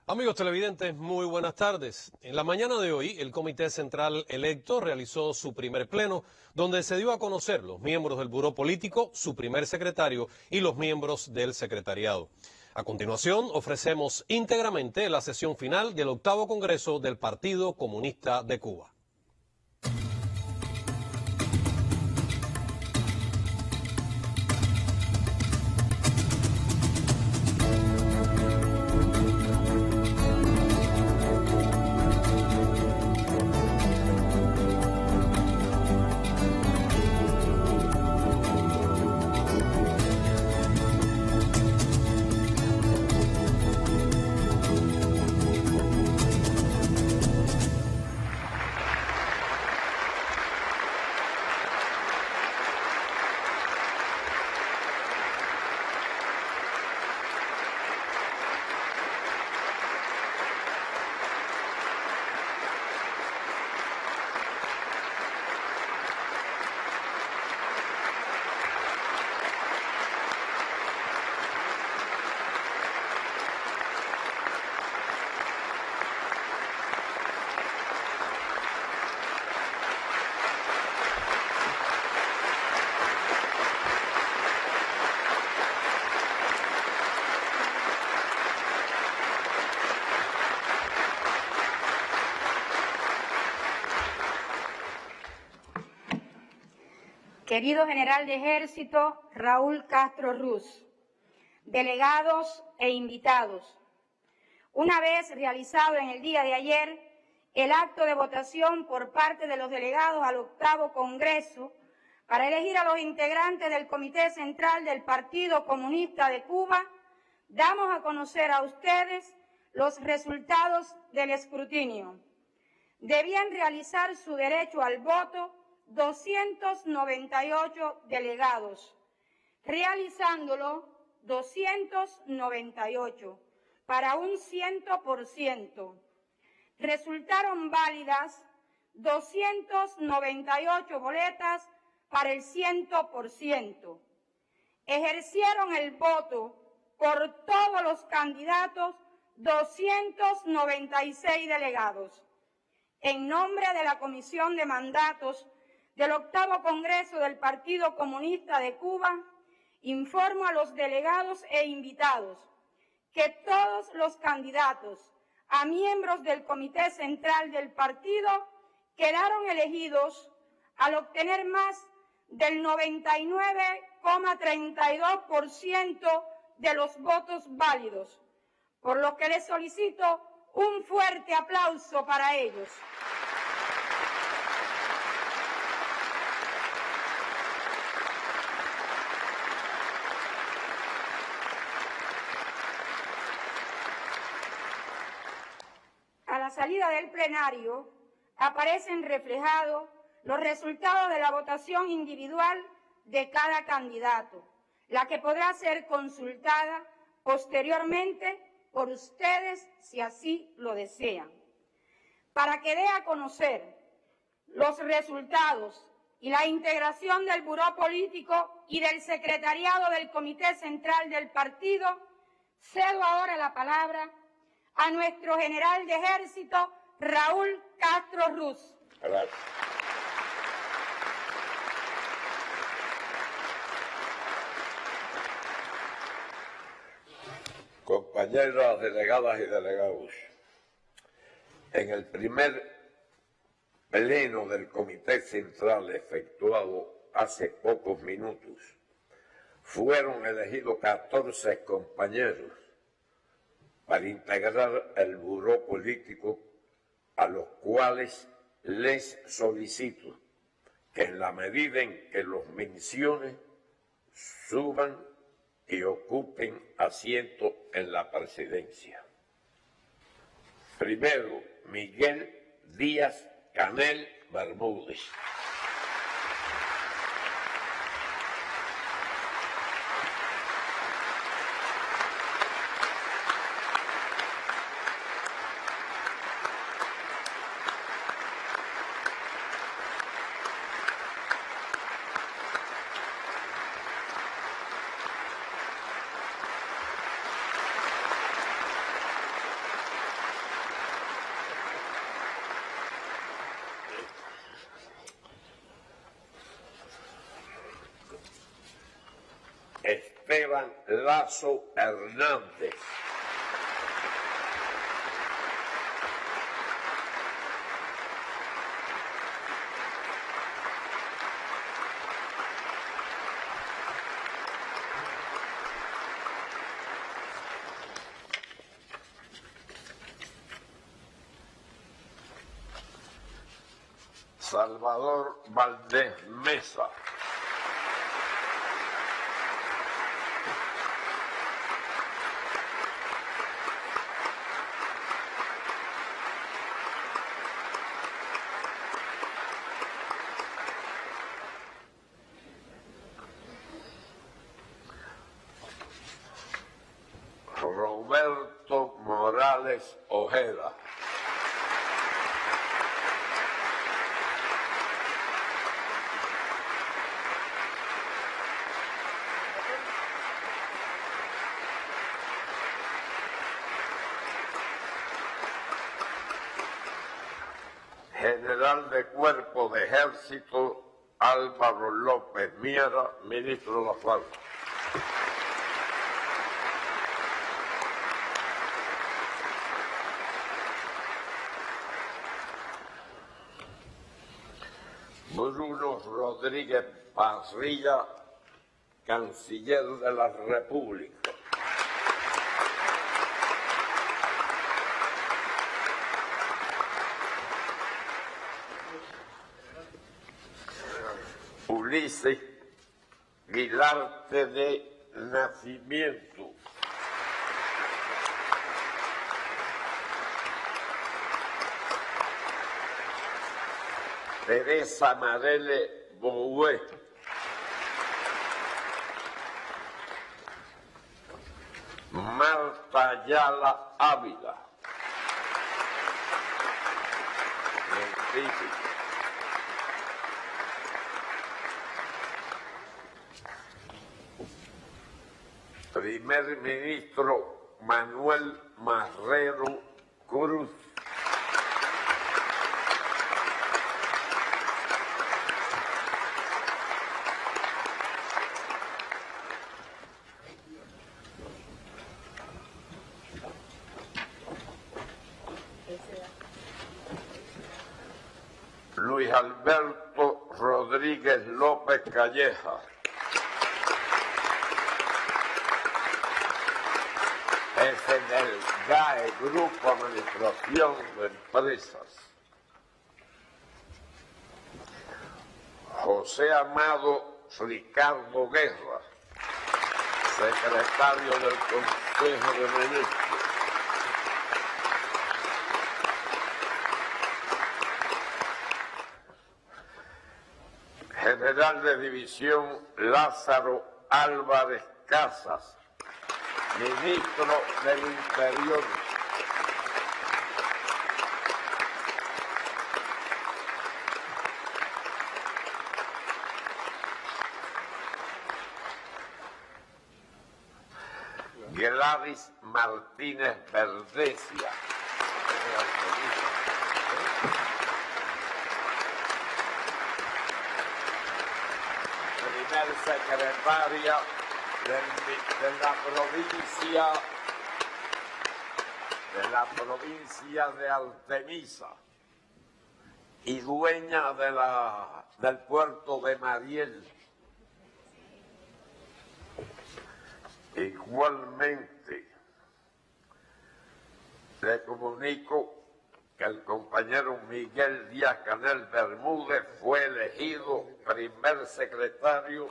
Amigos televidentes, muy buenas tardes. En la mañana de hoy, el Comité Central electo realizó su primer pleno, donde se dio a conocer los miembros del Buró Político, su primer secretario y los miembros del secretariado. A continuación, ofrecemos íntegramente la sesión final del 8º Congreso del Partido Comunista de Cuba. Querido General de Ejército Raúl Castro Ruz, delegados e invitados, una vez realizado en el día de ayer el acto de votación por parte de los delegados al 8º Congreso para elegir a los integrantes del Comité Central del Partido Comunista de Cuba, damos a conocer a ustedes los resultados del escrutinio. Debían realizar su derecho al voto 298 delegados, realizándolo 298 para un 100%. Resultaron válidas 298 boletas para el 100%. Ejercieron el voto por todos los candidatos 296 delegados. En nombre de la Comisión de Mandatos del 8º Congreso del Partido Comunista de Cuba, informo a los delegados e invitados que todos los candidatos a miembros del Comité Central del Partido quedaron elegidos al obtener más del 99,32% de los votos válidos, por lo que les solicito un fuerte aplauso para ellos. A la salida del plenario aparecen reflejados los resultados de la votación individual de cada candidato, la que podrá ser consultada posteriormente por ustedes si así lo desean. Para que dé a conocer los resultados y la integración del Buró Político y del Secretariado del Comité Central del Partido, cedo ahora la palabra a nuestro General de Ejército, Raúl Castro Ruz. Gracias. Compañeras delegadas y delegados, en el primer pleno del Comité Central efectuado hace pocos minutos, fueron elegidos 14 compañeros para integrar el Buró Político, a los cuales les solicito que en la medida en que los mencione, suban y ocupen asiento en la presidencia. Primero, Miguel Díaz Canel Bermúdez. Esteban Lazo Hernández. Salvador Valdés Mesa. Roberto Morales Ojeda. General de Cuerpo de Ejército Álvaro López Miera, ministro de la Fuerza. Bruno Rodríguez Parrilla, canciller de la República. Ulises Guilarte de Nacimiento. Teresa Marele Boué. Marta Ayala Ávila. Primer ministro Manuel Marrero Cruz. Luis Alberto Rodríguez López Calleja. Jefe del GAE, Grupo Administración de Empresas. José Amado Ricardo Guerra, secretario del Consejo de Ministros. General de División Lázaro Álvarez Casas, ministro del Interior. Gladys Martínez Verdecia. Primer secretaria de la provincia de Artemisa y dueña del puerto de Mariel. Igualmente, le comunico que el compañero Miguel Díaz-Canel Bermúdez fue elegido primer secretario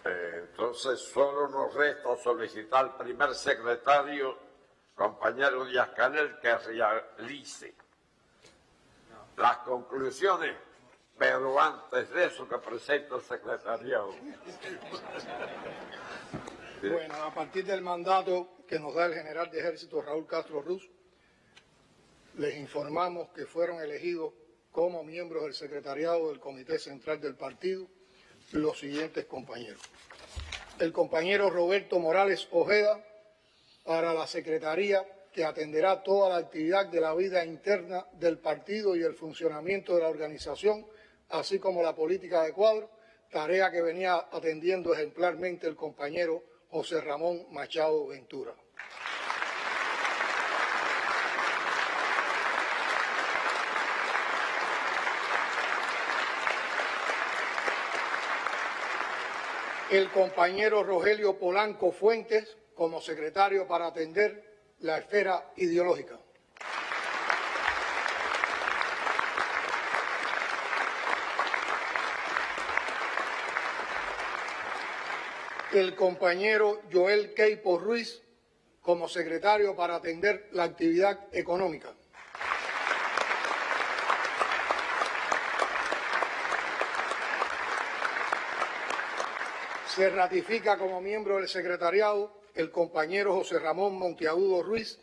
Entonces solo nos resta solicitar al primer secretario, compañero Díaz-Canel, que realice las conclusiones, pero antes de eso que presente el secretariado. Bueno, a partir del mandato que nos da el general de ejército Raúl Castro Ruz, les informamos que fueron elegidos como miembros del secretariado del Comité Central del Partido los siguientes compañeros. El compañero Roberto Morales Ojeda para la Secretaría, que atenderá toda la actividad de la vida interna del partido y el funcionamiento de la organización, así como la política de cuadro, tarea que venía atendiendo ejemplarmente el compañero José Ramón Machado Ventura. El compañero Rogelio Polanco Fuentes como secretario para atender la esfera ideológica. El compañero Joel Queipo Ruiz como secretario para atender la actividad económica. Se ratifica como miembro del secretariado el compañero José Ramón Monteagudo Ruiz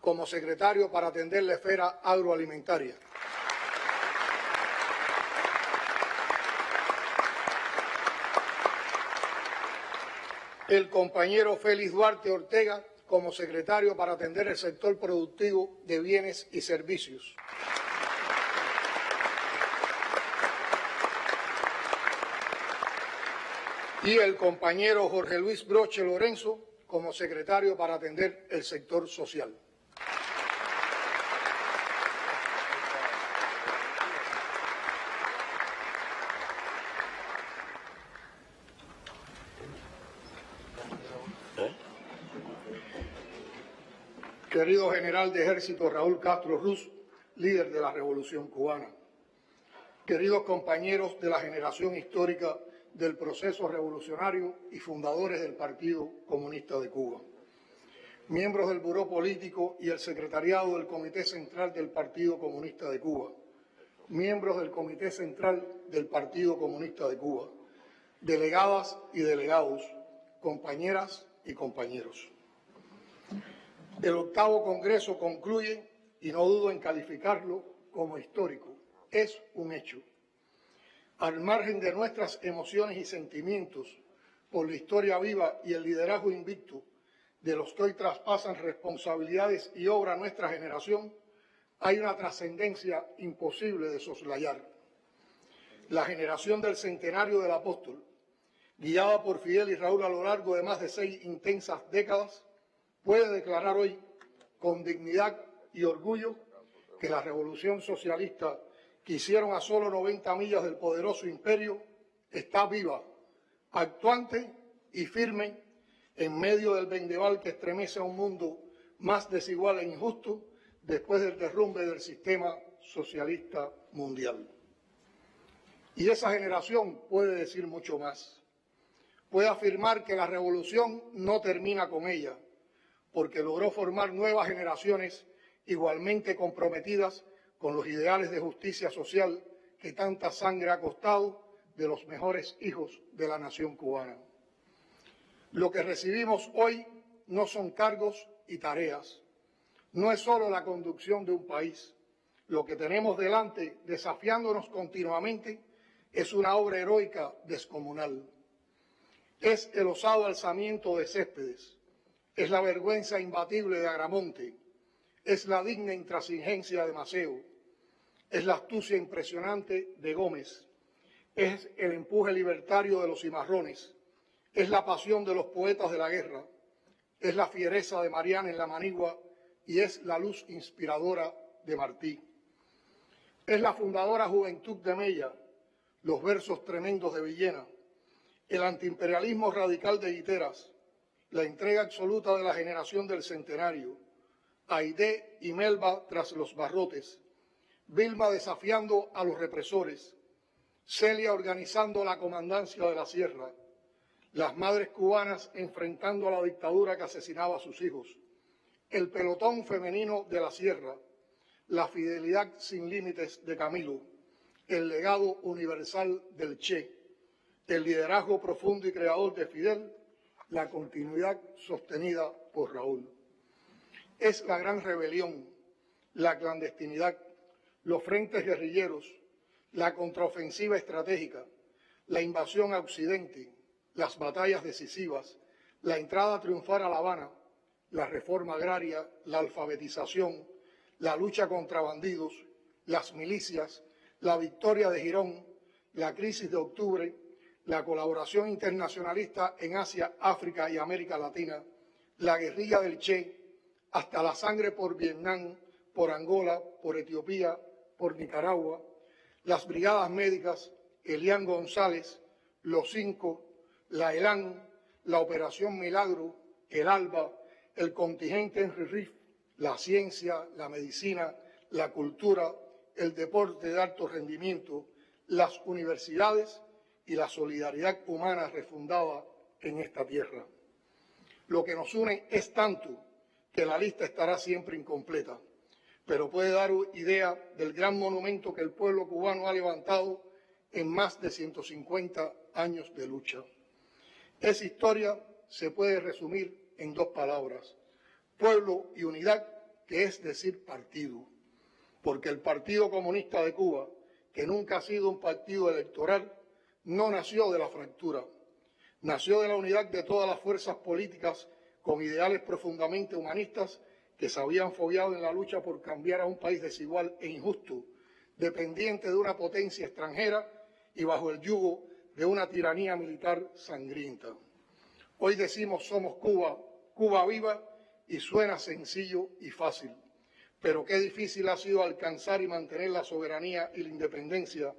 como secretario para atender la esfera agroalimentaria. El compañero Félix Duarte Ortega como secretario para atender el sector productivo de bienes y servicios. Y el compañero Jorge Luis Broche Lorenzo como secretario para atender el sector social. Querido general de ejército Raúl Castro Ruz, líder de la Revolución Cubana. Queridos compañeros de la generación histórica del proceso revolucionario y fundadores del Partido Comunista de Cuba. Miembros del Buró Político y el Secretariado del Comité Central del Partido Comunista de Cuba. Miembros del Comité Central del Partido Comunista de Cuba. Delegadas y delegados, compañeras y compañeros. El 8º Congreso concluye, y no dudo en calificarlo como histórico. Es un hecho. Al margen de nuestras emociones y sentimientos por la historia viva y el liderazgo invicto de los que hoy traspasan responsabilidades y obra a nuestra generación, hay una trascendencia imposible de soslayar. La generación del centenario del apóstol, guiada por Fidel y Raúl a lo largo de más de 6 intensas décadas, puede declarar hoy con dignidad y orgullo que la revolución socialista que hicieron a solo 90 millas del poderoso imperio está viva, actuante y firme en medio del vendaval que estremece a un mundo más desigual e injusto después del derrumbe del sistema socialista mundial. Y esa generación puede decir mucho más. Puede afirmar que la revolución no termina con ella, porque logró formar nuevas generaciones igualmente comprometidas con los ideales de justicia social que tanta sangre ha costado de los mejores hijos de la nación cubana. Lo que recibimos hoy no son cargos y tareas, no es solo la conducción de un país. Lo que tenemos delante, desafiándonos continuamente, es una obra heroica descomunal. Es el osado alzamiento de Céspedes, es la vergüenza imbatible de Agramonte, es la digna intransigencia de Maceo, es la astucia impresionante de Gómez, es el empuje libertario de los cimarrones, es la pasión de los poetas de la guerra, es la fiereza de Mariana en la Manigua y es la luz inspiradora de Martí. Es la fundadora juventud de Mella, los versos tremendos de Villena, el antiimperialismo radical de Guiteras, la entrega absoluta de la generación del centenario, Aidé y Melba tras los barrotes, Vilma desafiando a los represores, Celia organizando la comandancia de la sierra, las madres cubanas enfrentando a la dictadura que asesinaba a sus hijos, el pelotón femenino de la sierra, la fidelidad sin límites de Camilo, el legado universal del Che, el liderazgo profundo y creador de Fidel, la continuidad sostenida por Raúl. Es la gran rebelión, la clandestinidad, los frentes guerrilleros, la contraofensiva estratégica, la invasión a Occidente, las batallas decisivas, la entrada triunfal a La Habana, la reforma agraria, la alfabetización, la lucha contra bandidos, las milicias, la victoria de Girón, la crisis de octubre, la colaboración internacionalista en Asia, África y América Latina, la guerrilla del Che, hasta la sangre por Vietnam, por Angola, por Etiopía, por Nicaragua, las brigadas médicas, Elian González, Los Cinco, la ELAN, la Operación Milagro, el ALBA, el contingente Henry Riff, la ciencia, la medicina, la cultura, el deporte de alto rendimiento, las universidades y la solidaridad humana refundada en esta tierra. Lo que nos une es tanto que la lista estará siempre incompleta, pero puede dar idea del gran monumento que el pueblo cubano ha levantado en más de 150 años de lucha. Esa historia se puede resumir en dos palabras: pueblo y unidad, que es decir partido, porque el Partido Comunista de Cuba, que nunca ha sido un partido electoral, no nació de la fractura, nació de la unidad de todas las fuerzas políticas con ideales profundamente humanistas que se habían fogueado en la lucha por cambiar a un país desigual e injusto, dependiente de una potencia extranjera y bajo el yugo de una tiranía militar sangrienta. Hoy decimos somos Cuba, Cuba viva, y suena sencillo y fácil, pero qué difícil ha sido alcanzar y mantener la soberanía y la independencia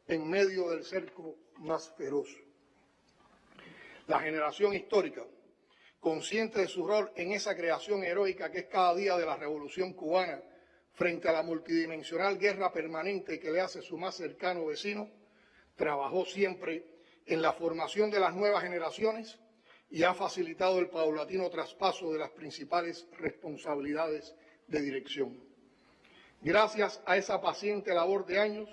en medio del cerco más feroz. La generación histórica, consciente de su rol en esa creación heroica que es cada día de la Revolución cubana frente a la multidimensional guerra permanente que le hace su más cercano vecino, trabajó siempre en la formación de las nuevas generaciones y ha facilitado el paulatino traspaso de las principales responsabilidades de dirección. Gracias a esa paciente labor de años,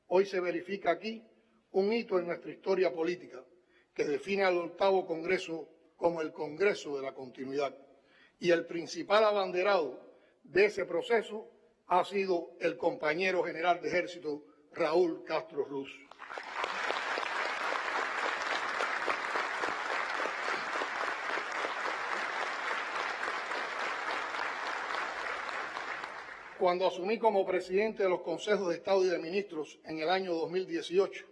hoy se verifica aquí un hito en nuestra historia política que define al 8º Congreso como el Congreso de la Continuidad. Y el principal abanderado de ese proceso ha sido el compañero general de Ejército Raúl Castro Ruz. Cuando asumí como presidente de los Consejos de Estado y de Ministros en el año 2018,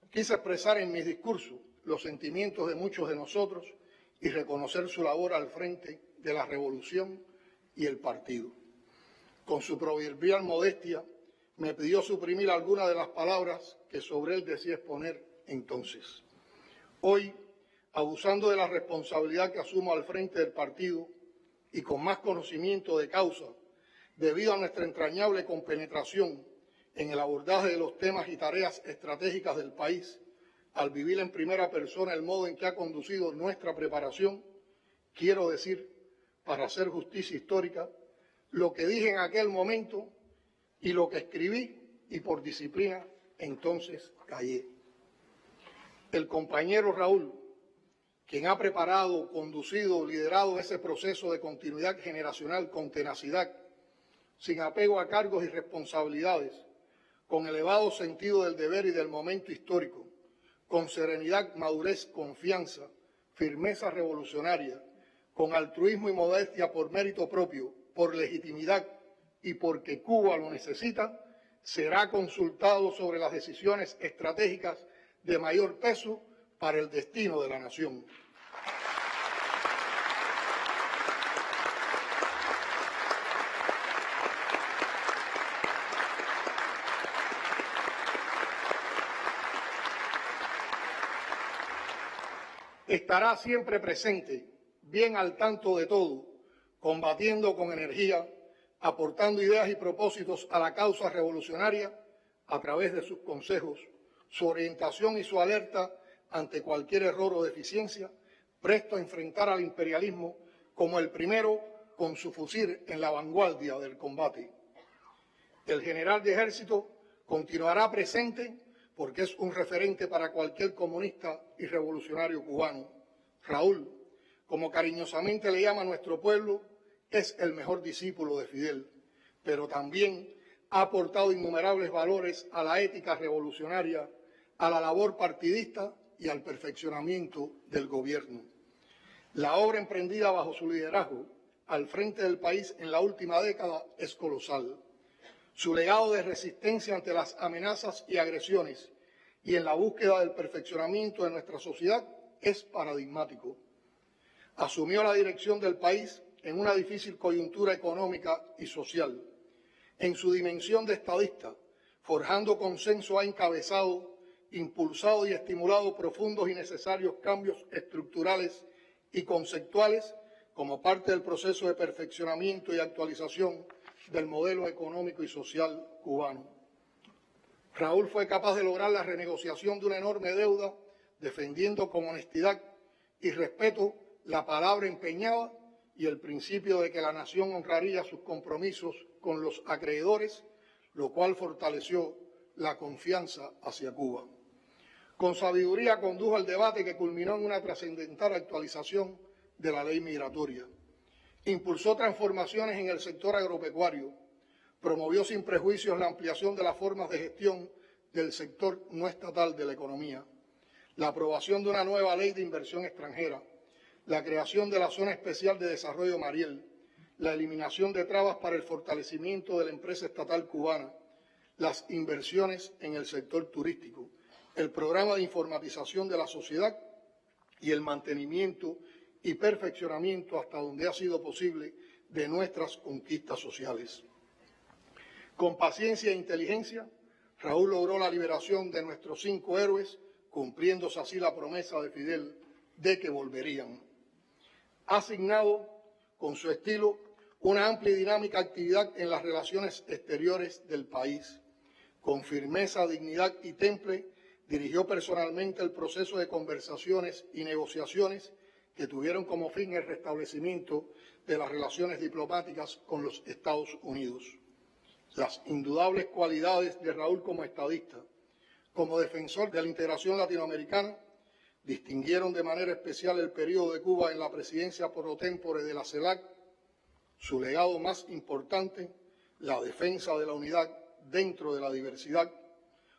quise expresar en mis discursos los sentimientos de muchos de nosotros y reconocer su labor al frente de la revolución y el partido. Con su proverbial modestia, me pidió suprimir algunas de las palabras que sobre él decía exponer entonces. Hoy, abusando de la responsabilidad que asumo al frente del partido y con más conocimiento de causa, debido a nuestra entrañable compenetración en el abordaje de los temas y tareas estratégicas del país, al vivir en primera persona el modo en que ha conducido nuestra preparación, quiero decir, para hacer justicia histórica, lo que dije en aquel momento y lo que escribí y por disciplina entonces callé. El compañero Raúl, quien ha preparado, conducido, liderado ese proceso de continuidad generacional con tenacidad, sin apego a cargos y responsabilidades, con elevado sentido del deber y del momento histórico, con serenidad, madurez, confianza, firmeza revolucionaria, con altruismo y modestia por mérito propio, por legitimidad y porque Cuba lo necesita, será consultado sobre las decisiones estratégicas de mayor peso para el destino de la nación. Estará siempre presente, bien al tanto de todo, combatiendo con energía, aportando ideas y propósitos a la causa revolucionaria a través de sus consejos, su orientación y su alerta ante cualquier error o deficiencia, presto a enfrentar al imperialismo como el primero con su fusil en la vanguardia del combate. El general de Ejército continuará presente porque es un referente para cualquier comunista y revolucionario cubano. Raúl, como cariñosamente le llama a nuestro pueblo, es el mejor discípulo de Fidel, pero también ha aportado innumerables valores a la ética revolucionaria, a la labor partidista y al perfeccionamiento del gobierno. La obra emprendida bajo su liderazgo al frente del país en la última década es colosal. Su legado de resistencia ante las amenazas y agresiones y en la búsqueda del perfeccionamiento de nuestra sociedad es paradigmático. Asumió la dirección del país en una difícil coyuntura económica y social. En su dimensión de estadista, forjando consenso, ha encabezado, impulsado y estimulado profundos y necesarios cambios estructurales y conceptuales como parte del proceso de perfeccionamiento y actualización del modelo económico y social cubano. Raúl fue capaz de lograr la renegociación de una enorme deuda, defendiendo con honestidad y respeto la palabra empeñada y el principio de que la nación honraría sus compromisos con los acreedores, lo cual fortaleció la confianza hacia Cuba. Con sabiduría condujo el debate que culminó en una trascendental actualización de la ley migratoria. Impulsó transformaciones en el sector agropecuario, promovió sin prejuicios la ampliación de las formas de gestión del sector no estatal de la economía, la aprobación de una nueva ley de inversión extranjera, la creación de la Zona Especial de Desarrollo Mariel, la eliminación de trabas para el fortalecimiento de la empresa estatal cubana, las inversiones en el sector turístico, el programa de informatización de la sociedad y el mantenimiento y perfeccionamiento hasta donde ha sido posible de nuestras conquistas sociales. Con paciencia e inteligencia, Raúl logró la liberación de nuestros 5 héroes, cumpliéndose así la promesa de Fidel de que volverían. Ha asignado, con su estilo, una amplia y dinámica actividad en las relaciones exteriores del país. Con firmeza, dignidad y temple, dirigió personalmente el proceso de conversaciones y negociaciones que tuvieron como fin el restablecimiento de las relaciones diplomáticas con los Estados Unidos. Las indudables cualidades de Raúl como estadista, como defensor de la integración latinoamericana, distinguieron de manera especial el periodo de Cuba en la presidencia pro tempore de la CELAC. Su legado más importante, la defensa de la unidad dentro de la diversidad,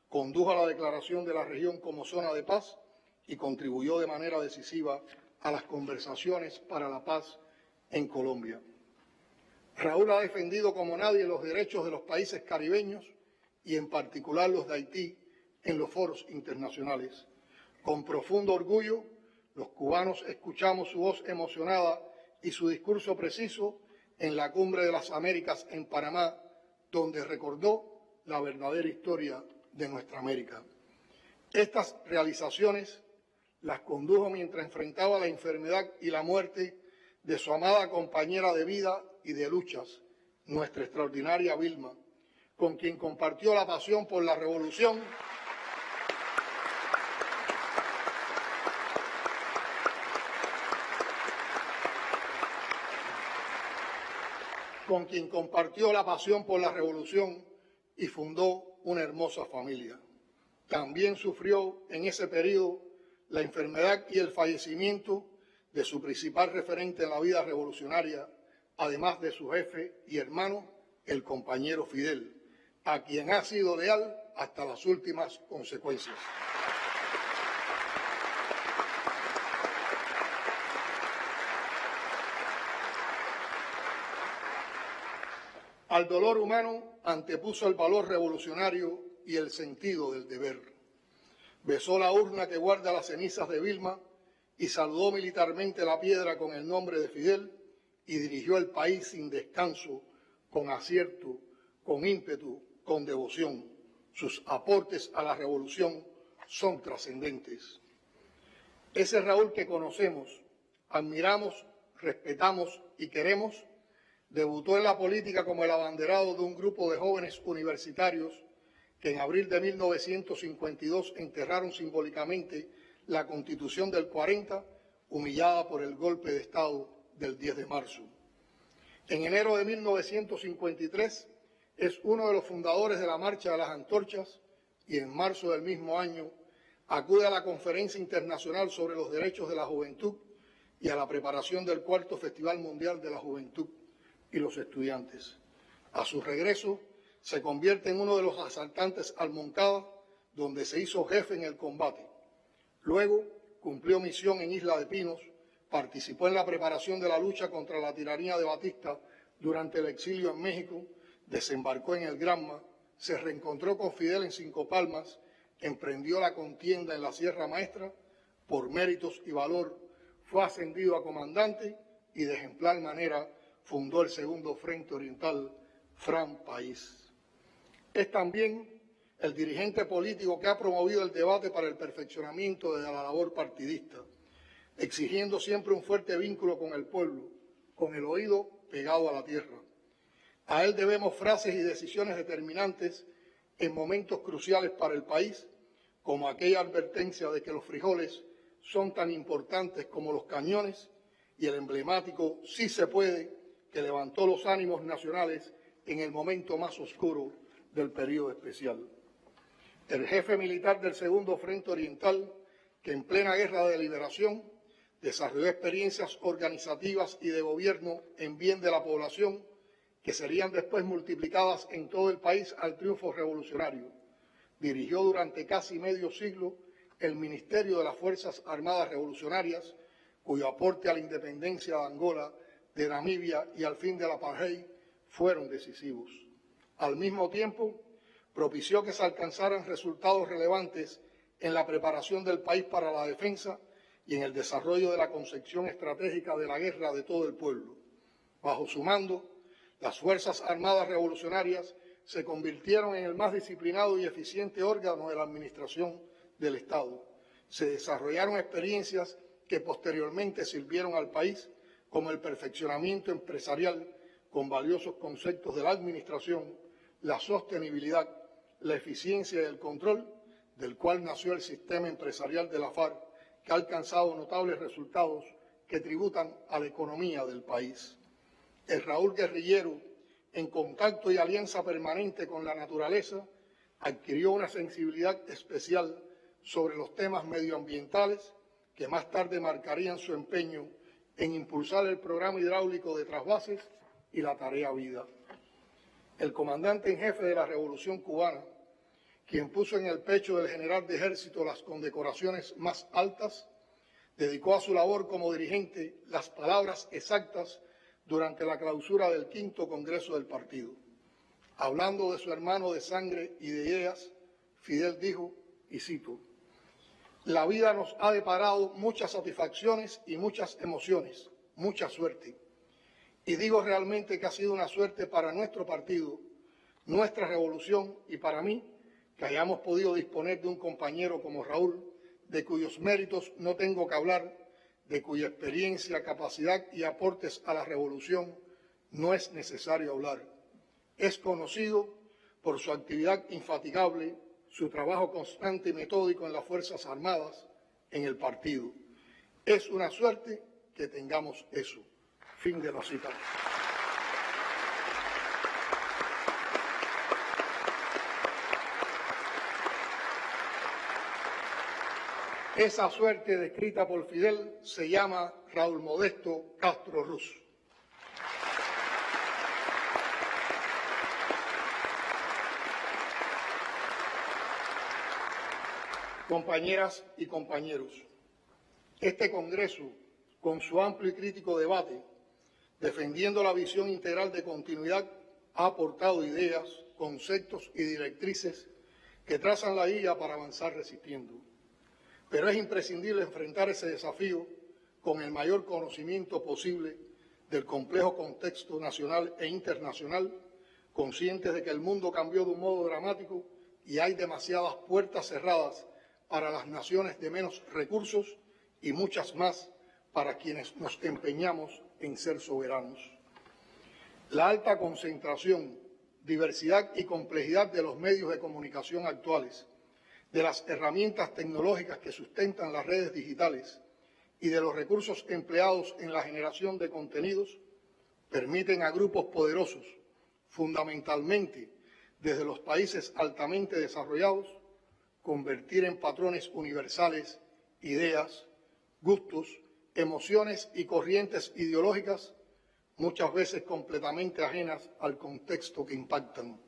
condujo a la declaración de la región como zona de paz y contribuyó de manera decisiva a las conversaciones para la paz en Colombia. Raúl ha defendido como nadie los derechos de los países caribeños y en particular los de Haití en los foros internacionales. Con profundo orgullo, los cubanos escuchamos su voz emocionada y su discurso preciso en la Cumbre de las Américas en Panamá, donde recordó la verdadera historia de nuestra América. Estas realizaciones las condujo mientras enfrentaba la enfermedad y la muerte de su amada compañera de vida y de luchas, nuestra extraordinaria Vilma, con quien compartió la pasión por la revolución y fundó una hermosa familia. También sufrió en ese periodo la enfermedad y el fallecimiento de su principal referente en la vida revolucionaria, además de su jefe y hermano, el compañero Fidel, a quien ha sido leal hasta las últimas consecuencias. Al dolor humano antepuso el valor revolucionario y el sentido del deber. Besó la urna que guarda las cenizas de Vilma y saludó militarmente la piedra con el nombre de Fidel y dirigió el país sin descanso, con acierto, con ímpetu, con devoción. Sus aportes a la revolución son trascendentes. Ese Raúl que conocemos, admiramos, respetamos y queremos, debutó en la política como el abanderado de un grupo de jóvenes universitarios que en abril de 1952 enterraron simbólicamente la Constitución del 40, humillada por el golpe de Estado del 10 de marzo. En enero de 1953 es uno de los fundadores de la Marcha de las Antorchas y en marzo del mismo año acude a la Conferencia Internacional sobre los Derechos de la Juventud y a la preparación del cuarto Festival Mundial de la Juventud y los Estudiantes. A su regreso, se convierte en uno de los asaltantes al Moncada, donde se hizo jefe en el combate. Luego, cumplió misión en Isla de Pinos, participó en la preparación de la lucha contra la tiranía de Batista durante el exilio en México, desembarcó en el Granma, se reencontró con Fidel en Cinco Palmas, emprendió la contienda en la Sierra Maestra, por méritos y valor fue ascendido a comandante y de ejemplar manera fundó el segundo Frente Oriental, FRAN País. Es también el dirigente político que ha promovido el debate para el perfeccionamiento de la labor partidista, exigiendo siempre un fuerte vínculo con el pueblo, con el oído pegado a la tierra. A él debemos frases y decisiones determinantes en momentos cruciales para el país, como aquella advertencia de que los frijoles son tan importantes como los cañones y el emblemático "sí se puede", que levantó los ánimos nacionales en el momento más oscuro del periodo especial. El jefe militar del Segundo Frente Oriental, que en plena guerra de liberación desarrolló experiencias organizativas y de gobierno en bien de la población, que serían después multiplicadas en todo el país al triunfo revolucionario. Dirigió durante casi medio siglo el Ministerio de las Fuerzas Armadas Revolucionarias, cuyo aporte a la independencia de Angola, de Namibia y al fin del apartheid fueron decisivos. Al mismo tiempo, propició que se alcanzaran resultados relevantes en la preparación del país para la defensa y en el desarrollo de la concepción estratégica de la guerra de todo el pueblo. Bajo su mando, las Fuerzas Armadas Revolucionarias se convirtieron en el más disciplinado y eficiente órgano de la administración del Estado. Se desarrollaron experiencias que posteriormente sirvieron al país como el perfeccionamiento empresarial con valiosos conceptos de la administración, la sostenibilidad, la eficiencia y el control, del cual nació el sistema empresarial de la FARC, que ha alcanzado notables resultados que tributan a la economía del país. El Raúl guerrillero, en contacto y alianza permanente con la naturaleza, adquirió una sensibilidad especial sobre los temas medioambientales que más tarde marcarían su empeño en impulsar el programa hidráulico de trasvases y la tarea Vida. El comandante en jefe de la Revolución Cubana, quien puso en el pecho del general de ejército las condecoraciones más altas, dedicó a su labor como dirigente las palabras exactas durante la clausura del quinto Congreso del partido. Hablando de su hermano de sangre y de ideas, Fidel dijo, y cito: "La vida nos ha deparado muchas satisfacciones y muchas emociones, mucha suerte. Y digo realmente que ha sido una suerte para nuestro partido, nuestra revolución y para mí, que hayamos podido disponer de un compañero como Raúl, de cuyos méritos no tengo que hablar, de cuya experiencia, capacidad y aportes a la revolución no es necesario hablar. Es conocido por su actividad infatigable, su trabajo constante y metódico en las Fuerzas Armadas, en el partido. Es una suerte que tengamos eso". Fin de la cita. Esa suerte descrita por Fidel se llama Raúl Modesto Castro Ruz. Compañeras y compañeros, este Congreso, con su amplio y crítico debate, defendiendo la visión integral de continuidad, ha aportado ideas, conceptos y directrices que trazan la guía para avanzar resistiendo. Pero es imprescindible enfrentar ese desafío con el mayor conocimiento posible del complejo contexto nacional e internacional, conscientes de que el mundo cambió de un modo dramático y hay demasiadas puertas cerradas para las naciones de menos recursos y muchas más para quienes nos empeñamos en ser soberanos. La alta concentración, diversidad y complejidad de los medios de comunicación actuales, de las herramientas tecnológicas que sustentan las redes digitales y de los recursos empleados en la generación de contenidos, permiten a grupos poderosos, fundamentalmente desde los países altamente desarrollados, convertir en patrones universales ideas, gustos emociones y corrientes ideológicas, muchas veces completamente ajenas al contexto que impactan.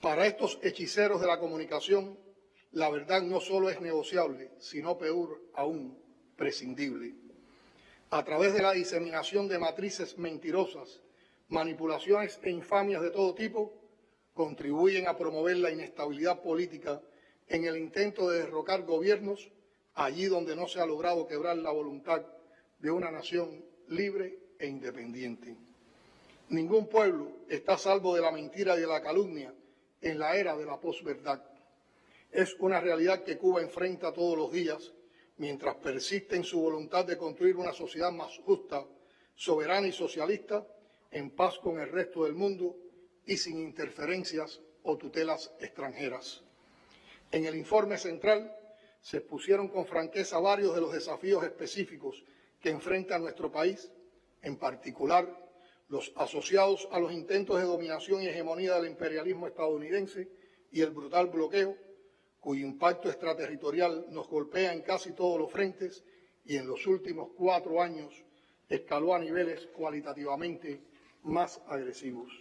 Para estos hechiceros de la comunicación, la verdad no solo es negociable, sino peor aún, prescindible. A través de la diseminación de matrices mentirosas, manipulaciones e infamias de todo tipo, contribuyen a promover la inestabilidad política en el intento de derrocar gobiernos allí donde no se ha logrado quebrar la voluntad de una nación libre e independiente. Ningún pueblo está a salvo de la mentira y de la calumnia en la era de la posverdad. Es una realidad que Cuba enfrenta todos los días mientras persiste en su voluntad de construir una sociedad más justa, soberana y socialista, en paz con el resto del mundo y sin interferencias o tutelas extranjeras. En el informe central se expusieron con franqueza varios de los desafíos específicos que enfrenta nuestro país, en particular los asociados a los intentos de dominación y hegemonía del imperialismo estadounidense y el brutal bloqueo, cuyo impacto extraterritorial nos golpea en casi todos los frentes y en los últimos 4 años escaló a niveles cualitativamente más agresivos.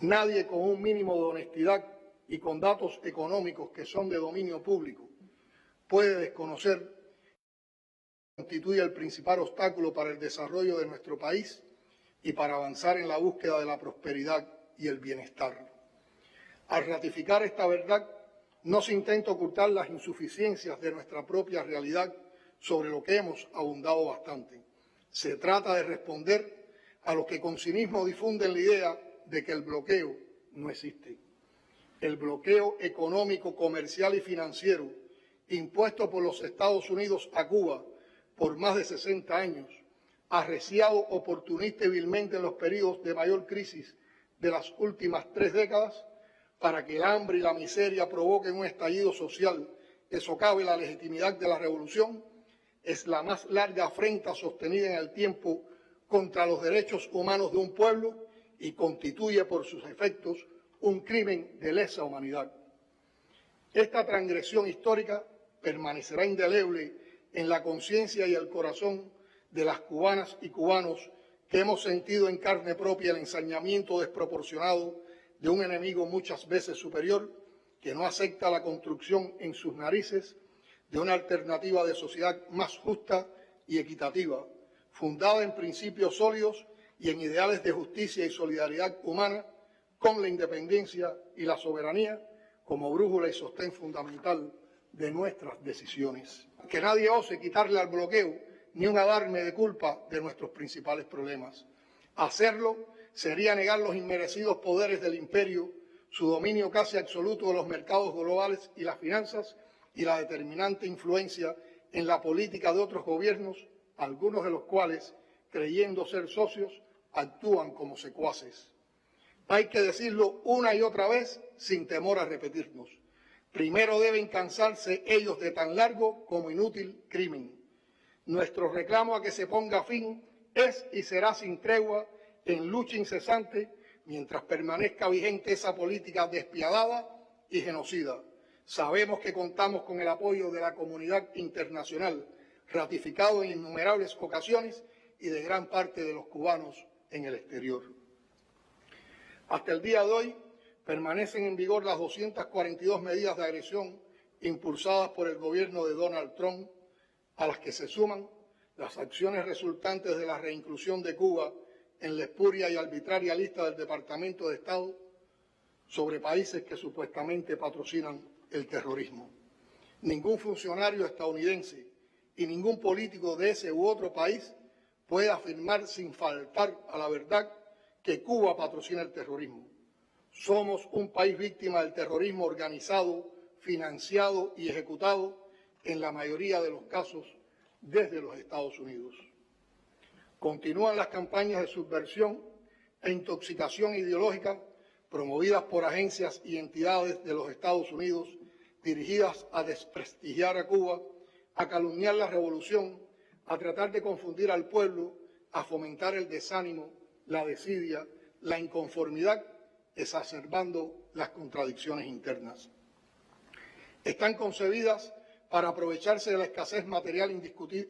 Nadie con un mínimo de honestidad y con datos económicos que son de dominio público puede desconocer que constituye el principal obstáculo para el desarrollo de nuestro país y para avanzar en la búsqueda de la prosperidad y el bienestar. Al ratificar esta verdad, no se intenta ocultar las insuficiencias de nuestra propia realidad sobre lo que hemos abundado bastante. Se trata de responder a los que con cinismo difunden la idea de que el bloqueo no existe. El bloqueo económico, comercial y financiero impuesto por los Estados Unidos a Cuba por más de 60 años, arreciado oportunista y vilmente en los periodos de mayor crisis de las últimas 3 décadas, para que el hambre y la miseria provoquen un estallido social que socave la legitimidad de la revolución, es la más larga afrenta sostenida en el tiempo contra los derechos humanos de un pueblo y constituye por sus efectos un crimen de lesa humanidad. Esta transgresión histórica permanecerá indeleble en la conciencia y el corazón de las cubanas y cubanos que hemos sentido en carne propia el ensañamiento desproporcionado de un enemigo muchas veces superior que no acepta la construcción en sus narices de una alternativa de sociedad más justa y equitativa, fundada en principios sólidos y en ideales de justicia y solidaridad humana, con la independencia y la soberanía como brújula y sostén fundamental de nuestras decisiones. Que nadie ose quitarle al bloqueo ni un adarme de culpa de nuestros principales problemas. Hacerlo sería negar los inmerecidos poderes del imperio, su dominio casi absoluto de los mercados globales y las finanzas y la determinante influencia en la política de otros gobiernos, algunos de los cuales, creyendo ser socios, actúan como secuaces. Hay que decirlo una y otra vez sin temor a repetirnos. Primero deben cansarse ellos de tan largo como inútil crimen. Nuestro reclamo a que se ponga fin es y será sin tregua, en lucha incesante, mientras permanezca vigente esa política despiadada y genocida. Sabemos que contamos con el apoyo de la comunidad internacional, ratificado en innumerables ocasiones, y de gran parte de los cubanos en el exterior. Hasta el día de hoy permanecen en vigor las 242 medidas de agresión impulsadas por el gobierno de Donald Trump, a las que se suman las acciones resultantes de la reinclusión de Cuba en la espuria y arbitraria lista del Departamento de Estado sobre países que supuestamente patrocinan el terrorismo. Ningún funcionario estadounidense y ningún político de ese u otro país puede afirmar sin faltar a la verdad que Cuba patrocina el terrorismo. Somos un país víctima del terrorismo organizado, financiado y ejecutado, en la mayoría de los casos, desde los Estados Unidos. Continúan las campañas de subversión e intoxicación ideológica promovidas por agencias y entidades de los Estados Unidos dirigidas a desprestigiar a Cuba, a calumniar la revolución, a tratar de confundir al pueblo, a fomentar el desánimo, la desidia, la inconformidad, exacerbando las contradicciones internas. Están concebidas para aprovecharse de la escasez material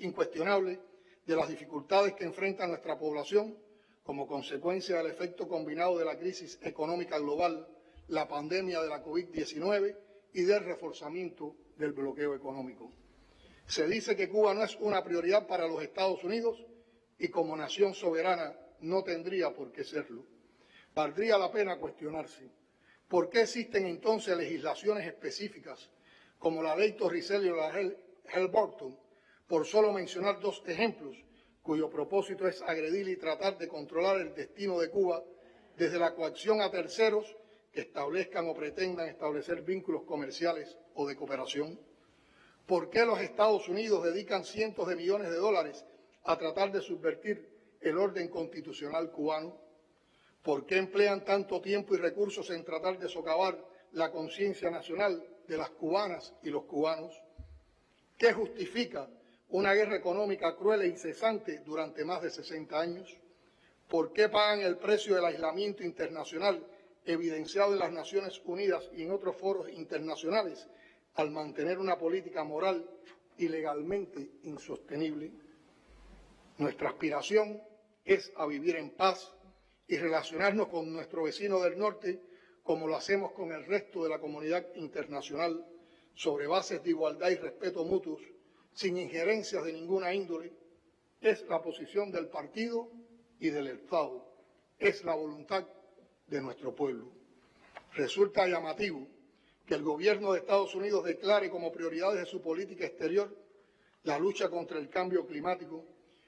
incuestionable, de las dificultades que enfrenta nuestra población como consecuencia del efecto combinado de la crisis económica global, la pandemia de la COVID-19 y del reforzamiento del bloqueo económico. Se dice que Cuba no es una prioridad para los Estados Unidos y como nación soberana no tendría por qué serlo. Valdría la pena cuestionarse por qué existen entonces legislaciones específicas como la ley Torricelli o la ley Helm-Burton, por solo mencionar dos ejemplos, cuyo propósito es agredir y tratar de controlar el destino de Cuba desde la coacción a terceros que establezcan o pretendan establecer vínculos comerciales o de cooperación. ¿Por qué los Estados Unidos dedican cientos de millones de dólares a tratar de subvertir el orden constitucional cubano? ¿Por qué emplean tanto tiempo y recursos en tratar de socavar la conciencia nacional de las cubanas y los cubanos? ¿Qué justifica una guerra económica cruel e incesante durante más de 60 años? ¿Por qué pagan el precio del aislamiento internacional evidenciado en las Naciones Unidas y en otros foros internacionales al mantener una política moral y legalmente insostenible? Nuestra aspiración es a vivir en paz y relacionarnos con nuestro vecino del norte como lo hacemos con el resto de la comunidad internacional, sobre bases de igualdad y respeto mutuos, sin injerencias de ninguna índole. Es la posición del partido y del Estado, es la voluntad de nuestro pueblo. Resulta llamativo que el gobierno de Estados Unidos declare como prioridades de su política exterior la lucha contra el cambio climático,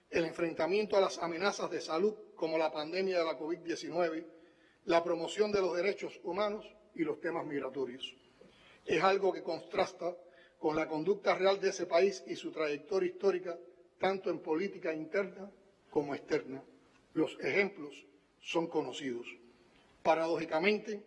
el enfrentamiento a las amenazas de salud como la pandemia de la COVID-19, la promoción de los derechos humanos y los temas migratorios. Es algo que contrasta con la conducta real de ese país y su trayectoria histórica, tanto en política interna como externa. Los ejemplos son conocidos. Paradójicamente,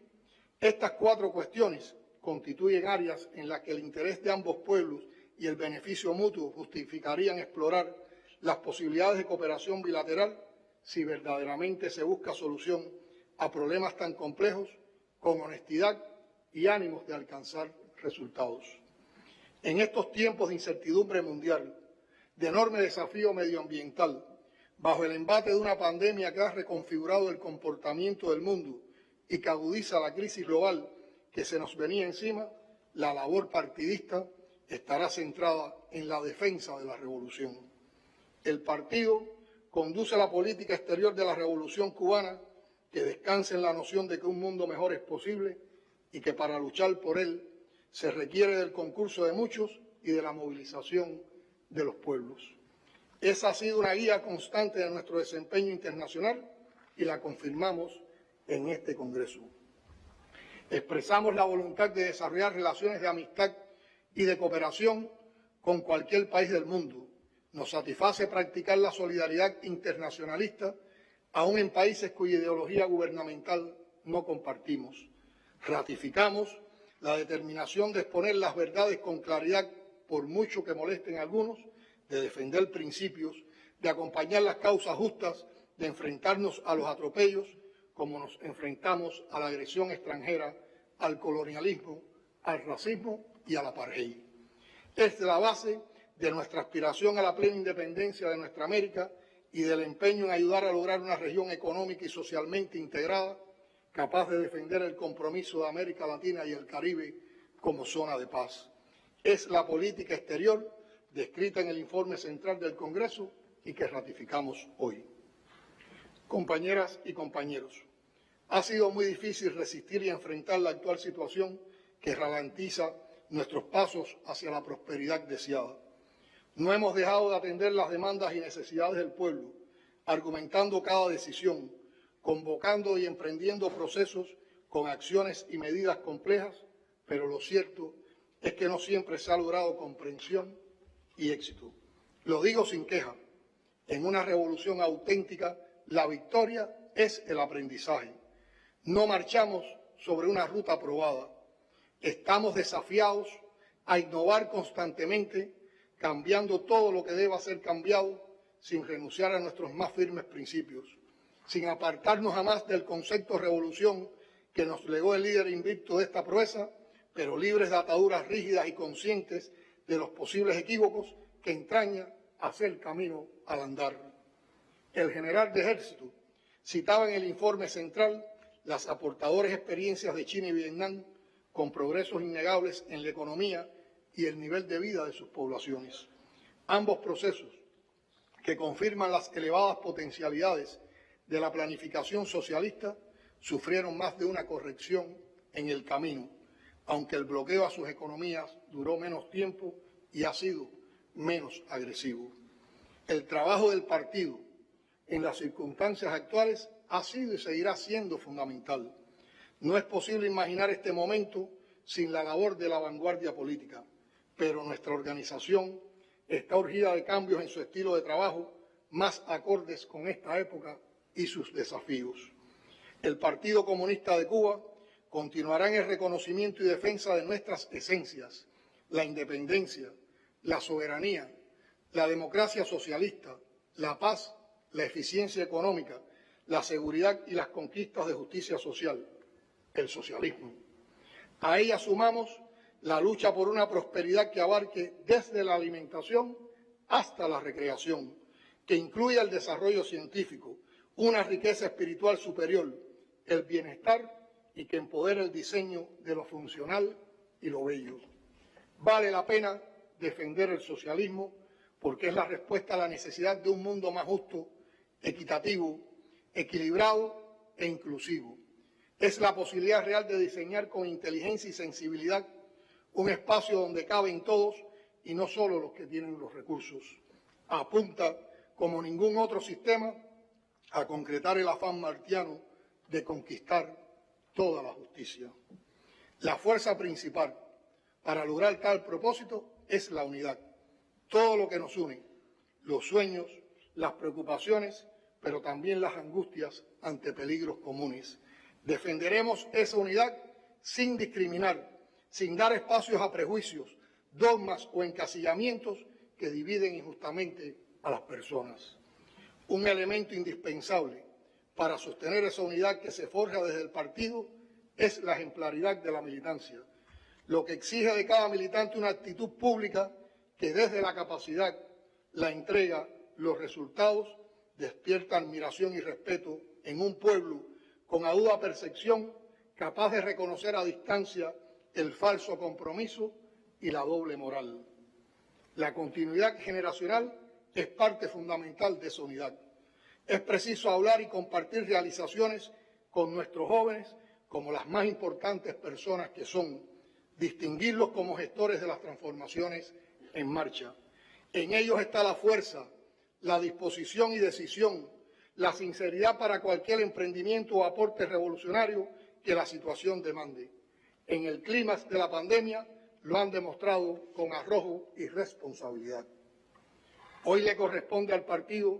estas cuatro cuestiones constituyen áreas en las que el interés de ambos pueblos y el beneficio mutuo justificarían explorar las posibilidades de cooperación bilateral si verdaderamente se busca solución a problemas tan complejos con honestidad y ánimos de alcanzar resultados. En estos tiempos de incertidumbre mundial, de enorme desafío medioambiental, bajo el embate de una pandemia que ha reconfigurado el comportamiento del mundo y que agudiza la crisis global que se nos venía encima, la labor partidista estará centrada en la defensa de la revolución. El partido conduce la política exterior de la revolución cubana que descansa en la noción de que un mundo mejor es posible y que para luchar por él se requiere del concurso de muchos y de la movilización de los pueblos. Esa ha sido una guía constante de nuestro desempeño internacional y la confirmamos en este Congreso. Expresamos la voluntad de desarrollar relaciones de amistad y de cooperación con cualquier país del mundo. Nos satisface practicar la solidaridad internacionalista aún en países cuya ideología gubernamental no compartimos. Ratificamos la determinación de exponer las verdades con claridad, por mucho que molesten a algunos, de defender principios, de acompañar las causas justas, de enfrentarnos a los atropellos, como nos enfrentamos a la agresión extranjera, al colonialismo, al racismo y al apartheid. Es la base de nuestra aspiración a la plena independencia de nuestra América y del empeño en ayudar a lograr una región económica y socialmente integrada, capaz de defender el compromiso de América Latina y el Caribe como zona de paz. Es la política exterior descrita en el informe central del Congreso y que ratificamos hoy. Compañeras y compañeros, ha sido muy difícil resistir y enfrentar la actual situación que ralentiza nuestros pasos hacia la prosperidad deseada. No hemos dejado de atender las demandas y necesidades del pueblo, argumentando cada decisión, convocando y emprendiendo procesos con acciones y medidas complejas, pero lo cierto es que no siempre se ha logrado comprensión y éxito. Lo digo sin queja. En una revolución auténtica, la victoria es el aprendizaje. No marchamos sobre una ruta probada. Estamos desafiados a innovar constantemente, cambiando todo lo que deba ser cambiado, sin renunciar a nuestros más firmes principios, sin apartarnos jamás del concepto revolución que nos legó el líder invicto de esta proeza, pero libres de ataduras rígidas y conscientes de los posibles equívocos que entraña hacer camino al andar. El general de ejército citaba en el informe central las aportadoras experiencias de China y Vietnam con progresos innegables en la economía y el nivel de vida de sus poblaciones. Ambos procesos, que confirman las elevadas potencialidades de la planificación socialista, sufrieron más de una corrección en el camino, aunque el bloqueo a sus economías duró menos tiempo y ha sido menos agresivo. El trabajo del partido en las circunstancias actuales ha sido y seguirá siendo fundamental. No es posible imaginar este momento sin la labor de la vanguardia política, pero nuestra organización está urgida de cambios en su estilo de trabajo más acordes con esta época y sus desafíos. El Partido Comunista de Cuba continuará en el reconocimiento y defensa de nuestras esencias, la independencia, la soberanía, la democracia socialista, la paz, la eficiencia económica, la seguridad y las conquistas de justicia social, el socialismo. A ella sumamos la lucha por una prosperidad que abarque desde la alimentación hasta la recreación, que incluya el desarrollo científico, una riqueza espiritual superior, el bienestar y que empodere el diseño de lo funcional y lo bello. Vale la pena defender el socialismo porque es la respuesta a la necesidad de un mundo más justo, equitativo, equilibrado e inclusivo. Es la posibilidad real de diseñar con inteligencia y sensibilidad un espacio donde caben todos y no solo los que tienen los recursos. Apunta, como ningún otro sistema, a concretar el afán martiano de conquistar toda la justicia. La fuerza principal para lograr tal propósito es la unidad. Todo lo que nos une, los sueños, las preocupaciones, pero también las angustias ante peligros comunes. Defenderemos esa unidad sin discriminar, sin dar espacios a prejuicios, dogmas o encasillamientos que dividen injustamente a las personas. Un elemento indispensable para sostener esa unidad que se forja desde el partido es la ejemplaridad de la militancia, lo que exige de cada militante una actitud pública que desde la capacidad, la entrega, los resultados, despierta admiración y respeto en un pueblo con aguda percepción, capaz de reconocer a distancia el falso compromiso y la doble moral. La continuidad generacional es parte fundamental de esa unidad. Es preciso hablar y compartir realizaciones con nuestros jóvenes como las más importantes personas que son, distinguirlos como gestores de las transformaciones en marcha. En ellos está la fuerza, la disposición y decisión, la sinceridad para cualquier emprendimiento o aporte revolucionario que la situación demande. En el clímax de la pandemia lo han demostrado con arrojo y responsabilidad. Hoy le corresponde al partido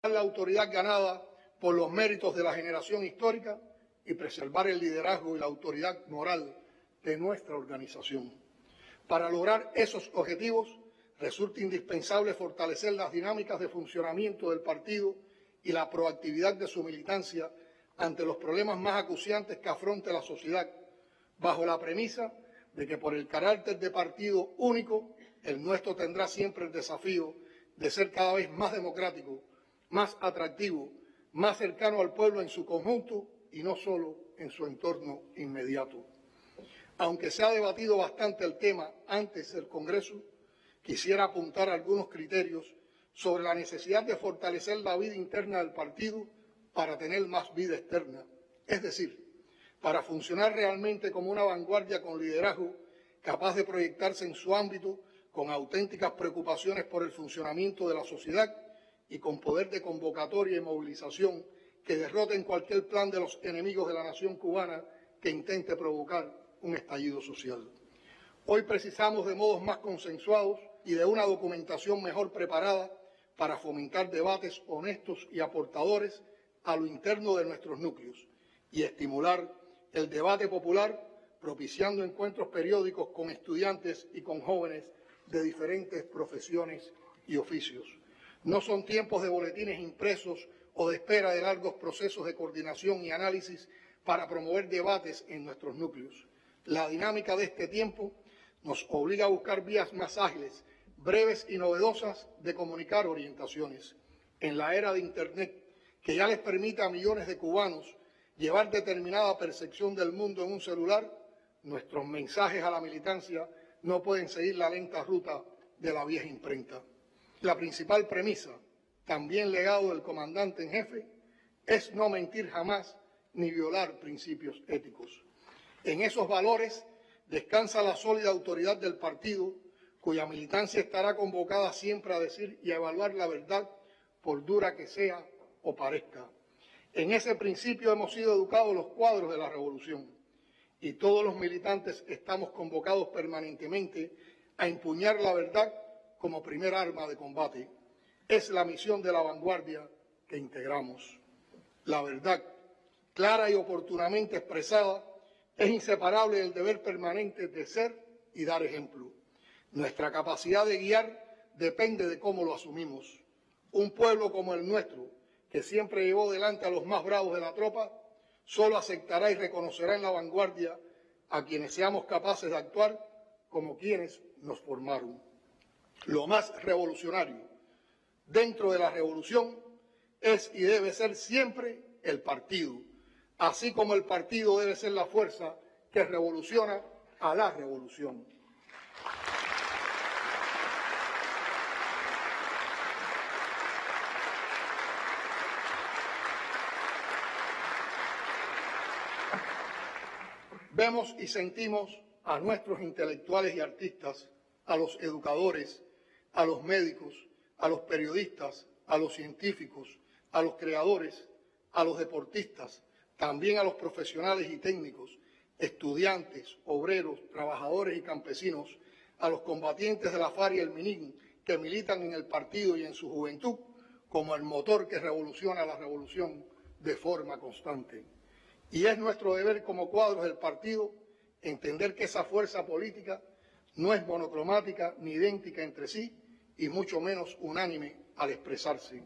la autoridad ganada por los méritos de la generación histórica y preservar el liderazgo y la autoridad moral de nuestra organización. Para lograr esos objetivos resulta indispensable fortalecer las dinámicas de funcionamiento del partido y la proactividad de su militancia ante los problemas más acuciantes que afronte la sociedad, bajo la premisa de que por el carácter de partido único, el nuestro tendrá siempre el desafío de ser cada vez más democrático, más atractivo, más cercano al pueblo en su conjunto y no solo en su entorno inmediato. Aunque se ha debatido bastante el tema antes del Congreso, quisiera apuntar algunos criterios sobre la necesidad de fortalecer la vida interna del partido para tener más vida externa, es decir, para funcionar realmente como una vanguardia con liderazgo capaz de proyectarse en su ámbito con auténticas preocupaciones por el funcionamiento de la sociedad y con poder de convocatoria y movilización que derroten cualquier plan de los enemigos de la nación cubana que intente provocar un estallido social. Hoy precisamos de modos más consensuados y de una documentación mejor preparada para fomentar debates honestos y aportadores a lo interno de nuestros núcleos y estimular el debate popular, propiciando encuentros periódicos con estudiantes y con jóvenes de diferentes profesiones y oficios. No son tiempos de boletines impresos o de espera de largos procesos de coordinación y análisis para promover debates en nuestros núcleos. La dinámica de este tiempo nos obliga a buscar vías más ágiles, breves y novedosas de comunicar orientaciones. En la era de Internet, que ya les permite a millones de cubanos llevar determinada percepción del mundo en un celular, nuestros mensajes a la militancia no pueden seguir la lenta ruta de la vieja imprenta. La principal premisa, también legado del comandante en jefe, es no mentir jamás ni violar principios éticos. En esos valores descansa la sólida autoridad del partido, cuya militancia estará convocada siempre a decir y a evaluar la verdad, por dura que sea o parezca. En ese principio hemos sido educados los cuadros de la revolución y todos los militantes estamos convocados permanentemente a empuñar la verdad como primer arma de combate. Es la misión de la vanguardia que integramos. La verdad, clara y oportunamente expresada, es inseparable del deber permanente de ser y dar ejemplo. Nuestra capacidad de guiar depende de cómo lo asumimos. Un pueblo como el nuestro, que siempre llevó delante a los más bravos de la tropa, solo aceptará y reconocerá en la vanguardia a quienes seamos capaces de actuar como quienes nos formaron. Lo más revolucionario dentro de la revolución es y debe ser siempre el partido, así como el partido debe ser la fuerza que revoluciona a la revolución. Vemos y sentimos a nuestros intelectuales y artistas, a los educadores, a los médicos, a los periodistas, a los científicos, a los creadores, a los deportistas, también a los profesionales y técnicos, estudiantes, obreros, trabajadores y campesinos, a los combatientes de la FARC y el MININ que militan en el partido y en su juventud como el motor que revoluciona la revolución de forma constante. Y es nuestro deber como cuadros del partido entender que esa fuerza política no es monocromática ni idéntica entre sí y mucho menos unánime al expresarse.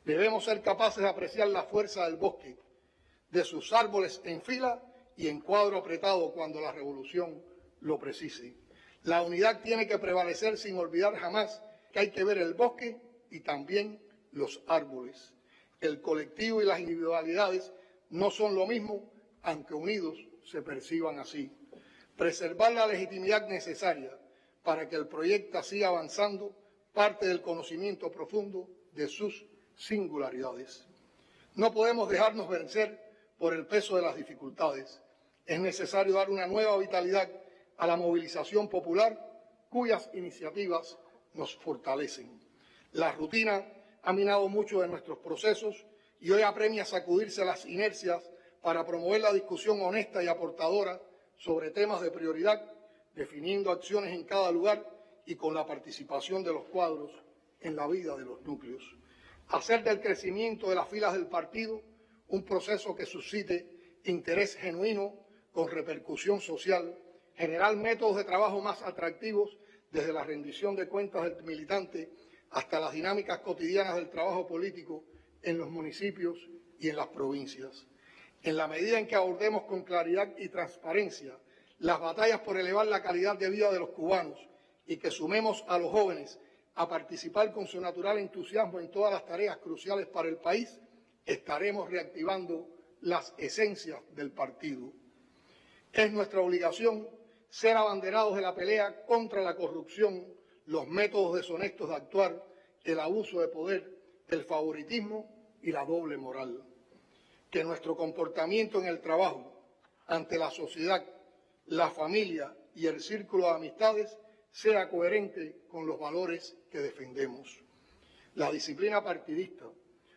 Debemos ser capaces de apreciar la fuerza del bosque, de sus árboles en fila y en cuadro apretado cuando la revolución lo precise. La unidad tiene que prevalecer sin olvidar jamás que hay que ver el bosque y también los árboles. El colectivo y las individualidades no son lo mismo, aunque unidos se perciban así. Preservar la legitimidad necesaria para que el proyecto siga avanzando parte del conocimiento profundo de sus singularidades. No podemos dejarnos vencer por el peso de las dificultades. Es necesario dar una nueva vitalidad a la movilización popular, cuyas iniciativas nos fortalecen. La rutina ha minado mucho de nuestros procesos y hoy apremia sacudirse las inercias para promover la discusión honesta y aportadora sobre temas de prioridad, definiendo acciones en cada lugar y con la participación de los cuadros en la vida de los núcleos. Hacer del crecimiento de las filas del partido un proceso que suscite interés genuino con repercusión social, generar métodos de trabajo más atractivos desde la rendición de cuentas del militante hasta las dinámicas cotidianas del trabajo político en los municipios y en las provincias. En la medida en que abordemos con claridad y transparencia las batallas por elevar la calidad de vida de los cubanos y que sumemos a los jóvenes a participar con su natural entusiasmo en todas las tareas cruciales para el país, estaremos reactivando las esencias del partido. Es nuestra obligación ser abanderados de la pelea contra la corrupción, los métodos deshonestos de actuar, el abuso de poder, el favoritismo y la doble moral. Que nuestro comportamiento en el trabajo, ante la sociedad, la familia y el círculo de amistades sea coherente con los valores que defendemos. La disciplina partidista,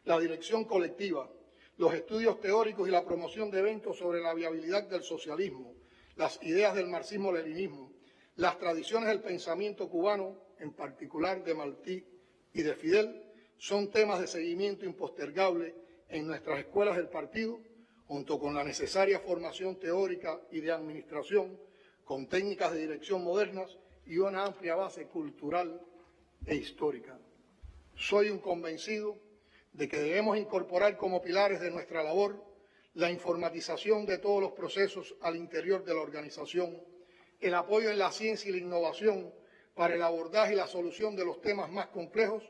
la dirección colectiva, los estudios teóricos y la promoción de eventos sobre la viabilidad del socialismo, las ideas del marxismo-leninismo, las tradiciones del pensamiento cubano, en particular de Martí y de Fidel, son temas de seguimiento impostergable en nuestras escuelas del partido, junto con la necesaria formación teórica y de administración, con técnicas de dirección modernas y una amplia base cultural e histórica. Soy un convencido de que debemos incorporar como pilares de nuestra labor la informatización de todos los procesos al interior de la organización, el apoyo en la ciencia y la innovación para el abordaje y la solución de los temas más complejos,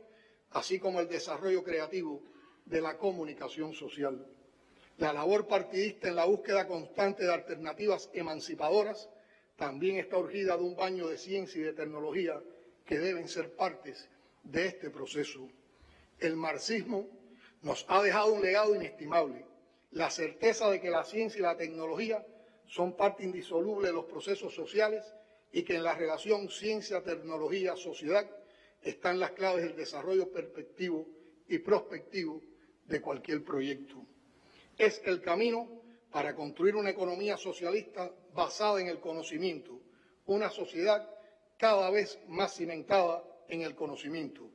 así como el desarrollo creativo de la comunicación social. La labor partidista en la búsqueda constante de alternativas emancipadoras también está urgida de un baño de ciencia y de tecnología que deben ser partes de este proceso. El marxismo nos ha dejado un legado inestimable, la certeza de que la ciencia y la tecnología son parte indisoluble de los procesos sociales y que en la relación ciencia-tecnología-sociedad están las claves del desarrollo perspectivo y prospectivo de cualquier proyecto. Es el camino para construir una economía socialista basada en el conocimiento, una sociedad cada vez más cimentada en el conocimiento,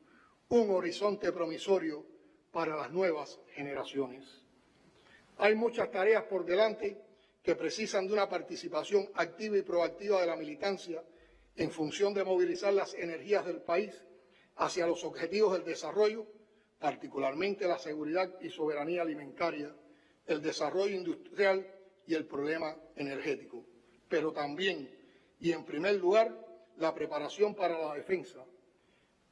un horizonte promisorio para las nuevas generaciones. Hay muchas tareas por delante que precisan de una participación activa y proactiva de la militancia en función de movilizar las energías del país hacia los objetivos del desarrollo, particularmente la seguridad y soberanía alimentaria, el desarrollo industrial y el problema energético, pero también, y en primer lugar, la preparación para la defensa,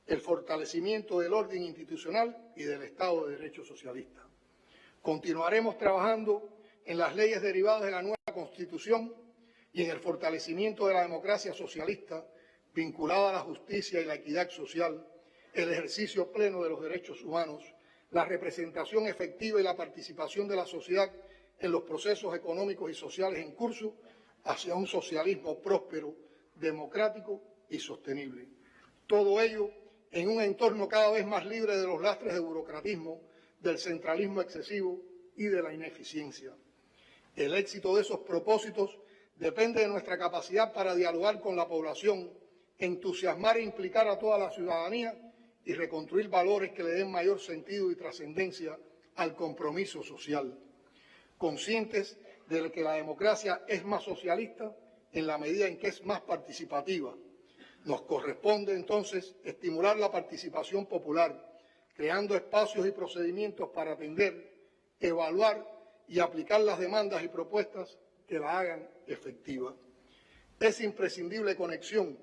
el fortalecimiento del orden institucional y del Estado de Derecho socialista. Continuaremos trabajando en las leyes derivadas de la nueva Constitución y en el fortalecimiento de la democracia socialista vinculada a la justicia y la equidad social, el ejercicio pleno de los derechos humanos, la representación efectiva y la participación de la sociedad en los procesos económicos y sociales en curso hacia un socialismo próspero, democrático y sostenible. Todo ello en un entorno cada vez más libre de los lastres de burocratismo, del centralismo excesivo y de la ineficiencia. El éxito de esos propósitos depende de nuestra capacidad para dialogar con la población, entusiasmar e implicar a toda la ciudadanía y reconstruir valores que le den mayor sentido y trascendencia al compromiso social. Conscientes de que la democracia es más socialista en la medida en que es más participativa. Nos corresponde entonces estimular la participación popular, creando espacios y procedimientos para atender, evaluar y aplicar las demandas y propuestas que la hagan efectiva. Es imprescindible conexión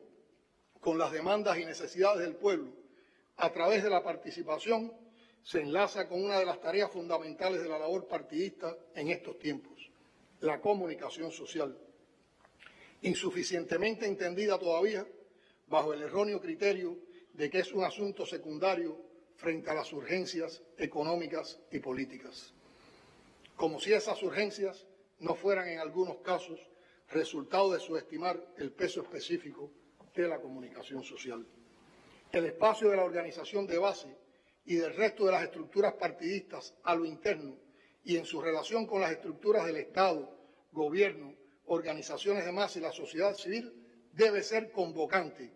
con las demandas y necesidades del pueblo. A través de la participación se enlaza con una de las tareas fundamentales de la labor partidista en estos tiempos, la comunicación social. Insuficientemente entendida todavía, bajo el erróneo criterio de que es un asunto secundario frente a las urgencias económicas y políticas. Como si esas urgencias no fueran en algunos casos resultado de subestimar el peso específico de la comunicación social. El espacio de la organización de base y del resto de las estructuras partidistas a lo interno y en su relación con las estructuras del Estado, gobierno, organizaciones de masa y la sociedad civil debe ser convocante,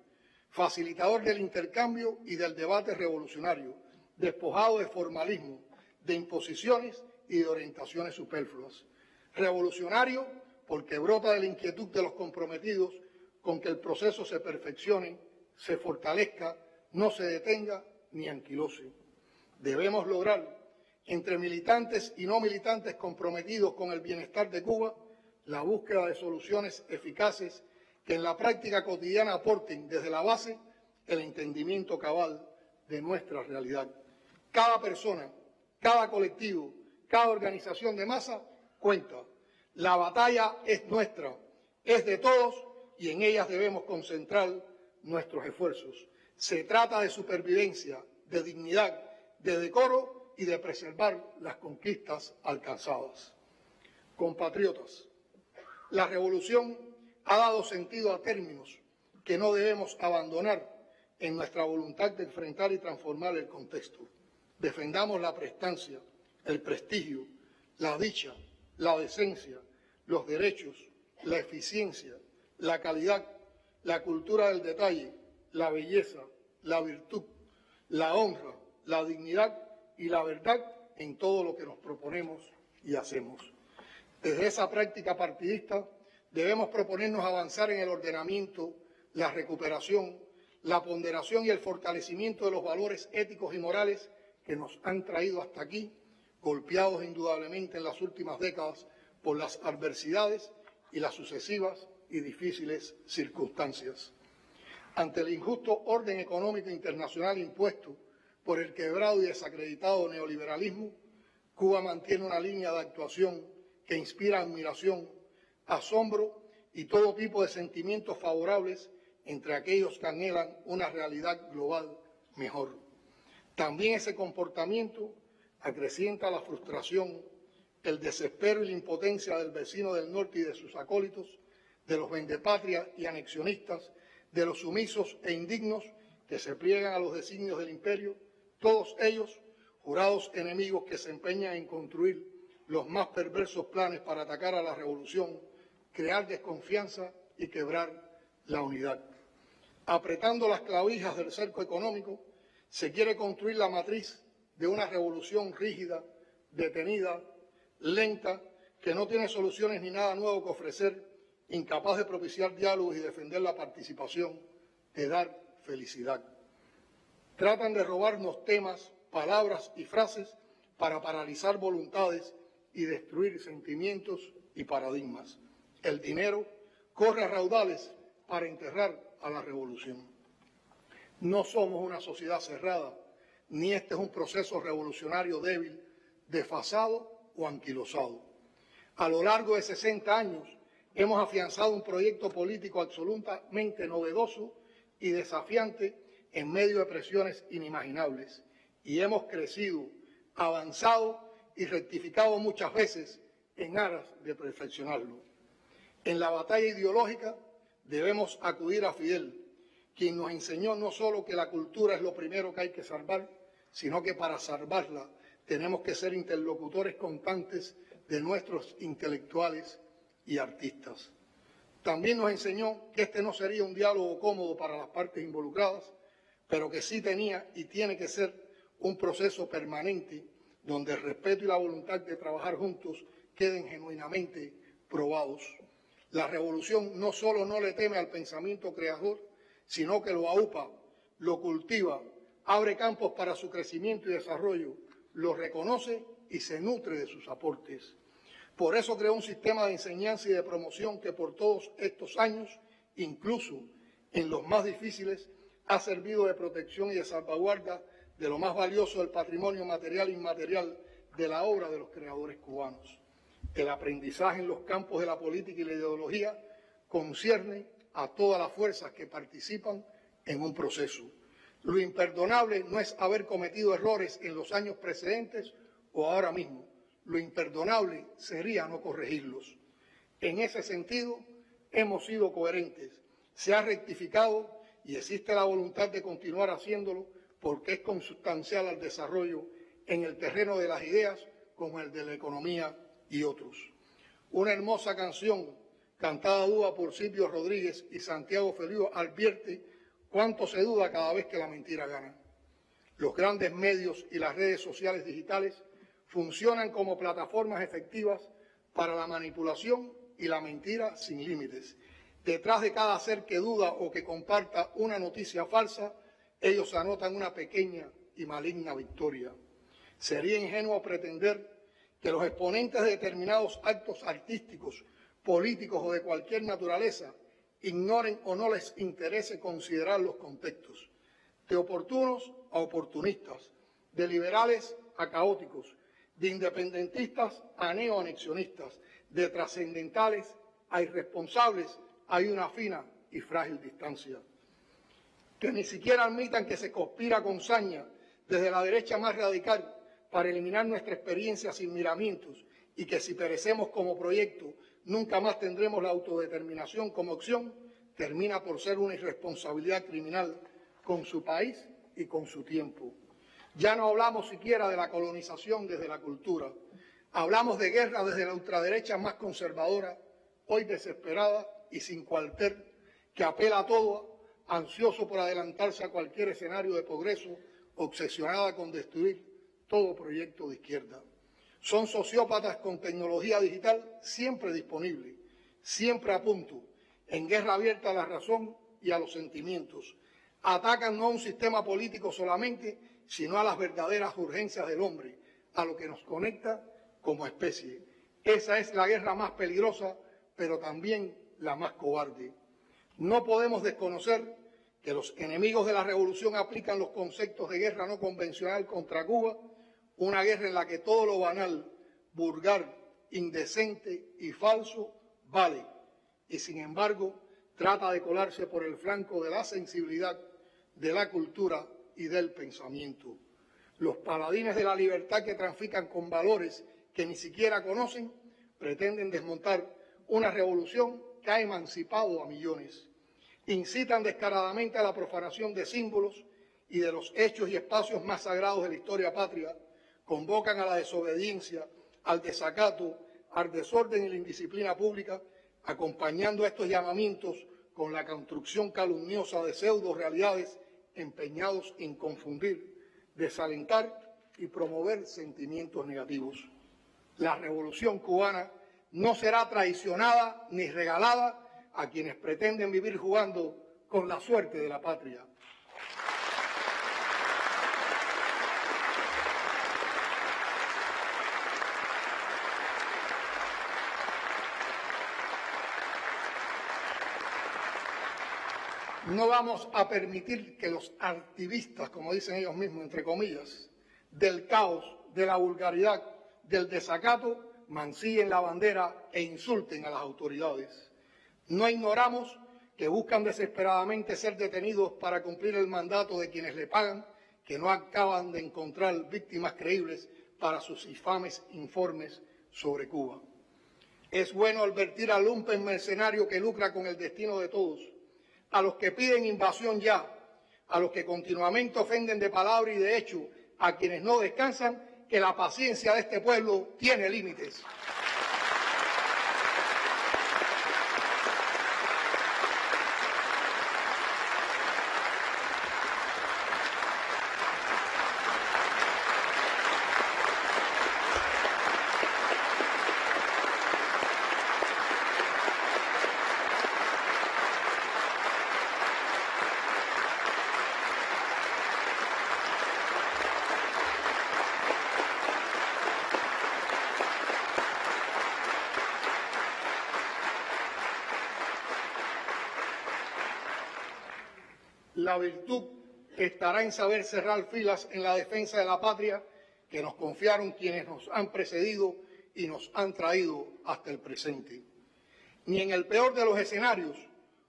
facilitador del intercambio y del debate revolucionario, despojado de formalismo, de imposiciones y de orientaciones superfluas. Revolucionario porque brota de la inquietud de los comprometidos con que el proceso se perfeccione, se fortalezca, no se detenga ni anquilose. Debemos lograr, entre militantes y no militantes comprometidos con el bienestar de Cuba, la búsqueda de soluciones eficaces que en la práctica cotidiana aporten desde la base el entendimiento cabal de nuestra realidad. Cada persona, cada colectivo, cada organización de masa cuenta. La batalla es nuestra, es de todos y en ellas debemos concentrar nuestros esfuerzos. Se trata de supervivencia, de dignidad, de decoro y de preservar las conquistas alcanzadas. Compatriotas, la revolución ha dado sentido a términos que no debemos abandonar en nuestra voluntad de enfrentar y transformar el contexto. Defendamos la prestancia, el prestigio, la dicha, la decencia, los derechos, la eficiencia, la calidad, la cultura del detalle, la belleza, la virtud, la honra, la dignidad y la verdad en todo lo que nos proponemos y hacemos. Desde esa práctica partidista debemos proponernos avanzar en el ordenamiento, la recuperación, la ponderación y el fortalecimiento de los valores éticos y morales que nos han traído hasta aquí, golpeados indudablemente en las últimas décadas por las adversidades y las sucesivas y difíciles circunstancias. Ante el injusto orden económico internacional impuesto por el quebrado y desacreditado neoliberalismo, Cuba mantiene una línea de actuación que inspira admiración, asombro y todo tipo de sentimientos favorables entre aquellos que anhelan una realidad global mejor. También ese comportamiento acrecienta la frustración, el desespero y la impotencia del vecino del norte y de sus acólitos, de los vendepatrias y anexionistas, de los sumisos e indignos que se pliegan a los designios del imperio, todos ellos jurados enemigos que se empeñan en construir los más perversos planes para atacar a la revolución, crear desconfianza y quebrar la unidad. Apretando las clavijas del cerco económico, se quiere construir la matriz de una revolución rígida, detenida, lenta, que no tiene soluciones ni nada nuevo que ofrecer, incapaz de propiciar diálogos y defender la participación, de dar felicidad. Tratan de robarnos temas, palabras y frases para paralizar voluntades y destruir sentimientos y paradigmas. El dinero corre a raudales para enterrar a la revolución. No somos una sociedad cerrada, ni este es un proceso revolucionario débil, desfasado o anquilosado. A lo largo de 60 años hemos afianzado un proyecto político absolutamente novedoso y desafiante en medio de presiones inimaginables, y hemos crecido, avanzado y rectificado muchas veces en aras de perfeccionarlo. En la batalla ideológica debemos acudir a Fidel, quien nos enseñó no solo que la cultura es lo primero que hay que salvar, sino que para salvarla tenemos que ser interlocutores constantes de nuestros intelectuales y artistas. También nos enseñó que este no sería un diálogo cómodo para las partes involucradas, pero que sí tenía y tiene que ser un proceso permanente donde el respeto y la voluntad de trabajar juntos queden genuinamente probados. La revolución no solo no le teme al pensamiento creador, sino que lo aupa, lo cultiva, abre campos para su crecimiento y desarrollo, lo reconoce y se nutre de sus aportes. Por eso creó un sistema de enseñanza y de promoción que por todos estos años, incluso en los más difíciles, ha servido de protección y de salvaguarda de lo más valioso del patrimonio material e inmaterial de la obra de los creadores cubanos. El aprendizaje en los campos de la política y la ideología concierne a todas las fuerzas que participan en un proceso. Lo imperdonable no es haber cometido errores en los años precedentes o ahora mismo. Lo imperdonable sería no corregirlos. En ese sentido, hemos sido coherentes. Se ha rectificado y existe la voluntad de continuar haciéndolo porque es consustancial al desarrollo en el terreno de las ideas como el de la economía y otros. Una hermosa canción cantada a dúo por Silvio Rodríguez y Santiago Feliu advierte cuánto se duda cada vez que la mentira gana. Los grandes medios y las redes sociales digitales funcionan como plataformas efectivas para la manipulación y la mentira sin límites. Detrás de cada ser que duda o que comparta una noticia falsa, ellos anotan una pequeña y maligna victoria. Sería ingenuo pretender que los exponentes de determinados actos artísticos, políticos o de cualquier naturaleza ignoren o no les interese considerar los contextos. De oportunos a oportunistas, de liberales a caóticos, de independentistas a neoanexionistas, de trascendentales a irresponsables, hay una fina y frágil distancia. Que ni siquiera admitan que se conspira con saña desde la derecha más radical para eliminar nuestra experiencia sin miramientos y que si perecemos como proyecto nunca más tendremos la autodeterminación como opción, termina por ser una irresponsabilidad criminal con su país y con su tiempo. Ya no hablamos siquiera de la colonización desde la cultura, hablamos de guerra desde la ultraderecha más conservadora, hoy desesperada y sin cuartel, que apela a todo, ansioso por adelantarse a cualquier escenario de progreso, obsesionada con destruir todo proyecto de izquierda. Son sociópatas con tecnología digital siempre disponible, siempre a punto, en guerra abierta a la razón y a los sentimientos. Atacan no a un sistema político solamente, sino a las verdaderas urgencias del hombre, a lo que nos conecta como especie. Esa es la guerra más peligrosa, pero también la más cobarde. No podemos desconocer que los enemigos de la revolución aplican los conceptos de guerra no convencional contra Cuba, una guerra en la que todo lo banal, vulgar, indecente y falso vale, y sin embargo trata de colarse por el flanco de la sensibilidad, de la cultura y del pensamiento. Los paladines de la libertad que trafican con valores que ni siquiera conocen pretenden desmontar una revolución que ha emancipado a millones. Incitan descaradamente a la profanación de símbolos y de los hechos y espacios más sagrados de la historia patria, convocan a la desobediencia, al desacato, al desorden y la indisciplina pública, acompañando estos llamamientos con la construcción calumniosa de pseudo realidades empeñados en confundir, desalentar y promover sentimientos negativos. La revolución cubana no será traicionada ni regalada a quienes pretenden vivir jugando con la suerte de la patria. No vamos a permitir que los activistas, como dicen ellos mismos, entre comillas, del caos, de la vulgaridad, del desacato, mancillen la bandera e insulten a las autoridades. No ignoramos que buscan desesperadamente ser detenidos para cumplir el mandato de quienes le pagan, que no acaban de encontrar víctimas creíbles para sus infames informes sobre Cuba. Es bueno advertir al lumpen mercenario que lucra con el destino de todos, a los que piden invasión ya, a los que continuamente ofenden de palabra y de hecho, a quienes no descansan, que la paciencia de este pueblo tiene límites. La virtud estará en saber cerrar filas en la defensa de la patria que nos confiaron quienes nos han precedido y nos han traído hasta el presente. Ni en el peor de los escenarios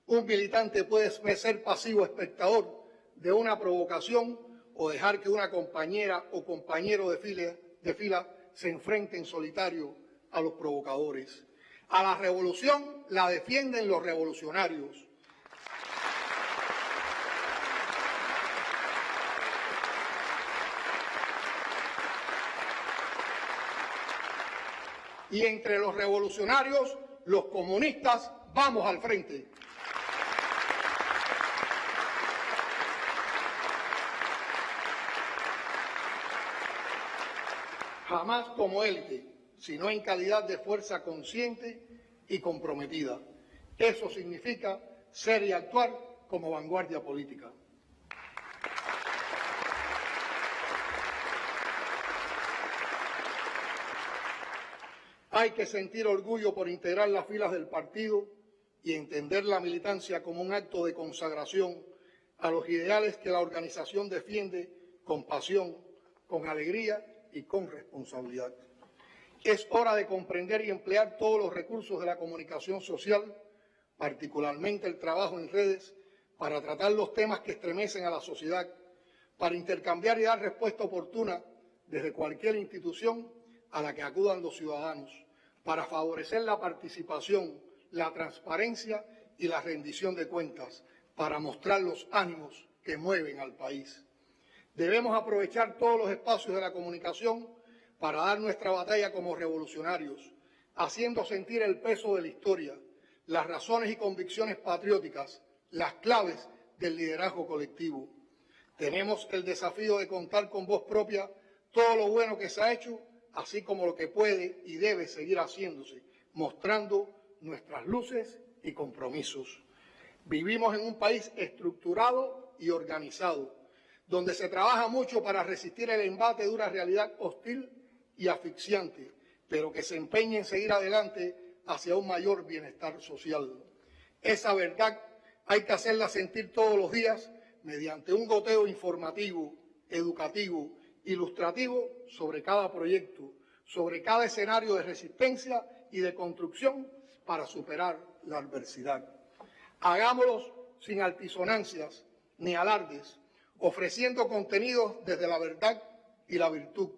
un militante puede ser pasivo espectador de una provocación o dejar que una compañera o compañero de fila se enfrente en solitario a los provocadores. A la revolución la defienden los revolucionarios. Y entre los revolucionarios, los comunistas, vamos al frente. Jamás como élite, sino en calidad de fuerza consciente y comprometida. Eso significa ser y actuar como vanguardia política. Hay que sentir orgullo por integrar las filas del partido y entender la militancia como un acto de consagración a los ideales que la organización defiende con pasión, con alegría y con responsabilidad. Es hora de comprender y emplear todos los recursos de la comunicación social, particularmente el trabajo en redes, para tratar los temas que estremecen a la sociedad, para intercambiar y dar respuesta oportuna desde cualquier institución a la que acudan los ciudadanos, para favorecer la participación, la transparencia y la rendición de cuentas, para mostrar los ánimos que mueven al país. Debemos aprovechar todos los espacios de la comunicación para dar nuestra batalla como revolucionarios, haciendo sentir el peso de la historia, las razones y convicciones patrióticas, las claves del liderazgo colectivo. Tenemos el desafío de contar con voz propia todo lo bueno que se ha hecho, así como lo que puede y debe seguir haciéndose, mostrando nuestras luces y compromisos. Vivimos en un país estructurado y organizado, donde se trabaja mucho para resistir el embate de una realidad hostil y asfixiante, pero que se empeña en seguir adelante hacia un mayor bienestar social. Esa verdad hay que hacerla sentir todos los días mediante un goteo informativo, educativo, ilustrativo sobre cada proyecto, sobre cada escenario de resistencia y de construcción para superar la adversidad. Hagámoslos sin altisonancias ni alardes, ofreciendo contenidos desde la verdad y la virtud,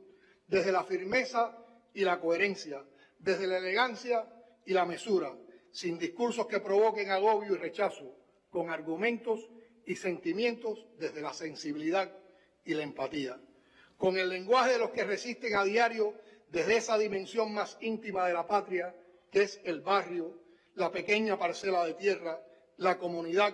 desde la firmeza y la coherencia, desde la elegancia y la mesura, sin discursos que provoquen agobio y rechazo, con argumentos y sentimientos desde la sensibilidad y la empatía, con el lenguaje de los que resisten a diario desde esa dimensión más íntima de la patria, que es el barrio, la pequeña parcela de tierra, la comunidad,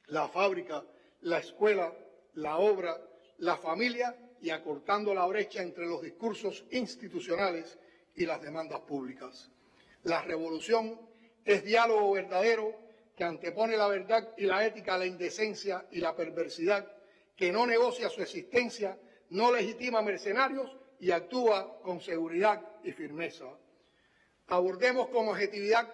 la fábrica, la escuela, la obra, la familia, y acortando la brecha entre los discursos institucionales y las demandas públicas. La revolución es diálogo verdadero que antepone la verdad y la ética a la indecencia y la perversidad, que no negocia su existencia, no legitima mercenarios y actúa con seguridad y firmeza. Abordemos con objetividad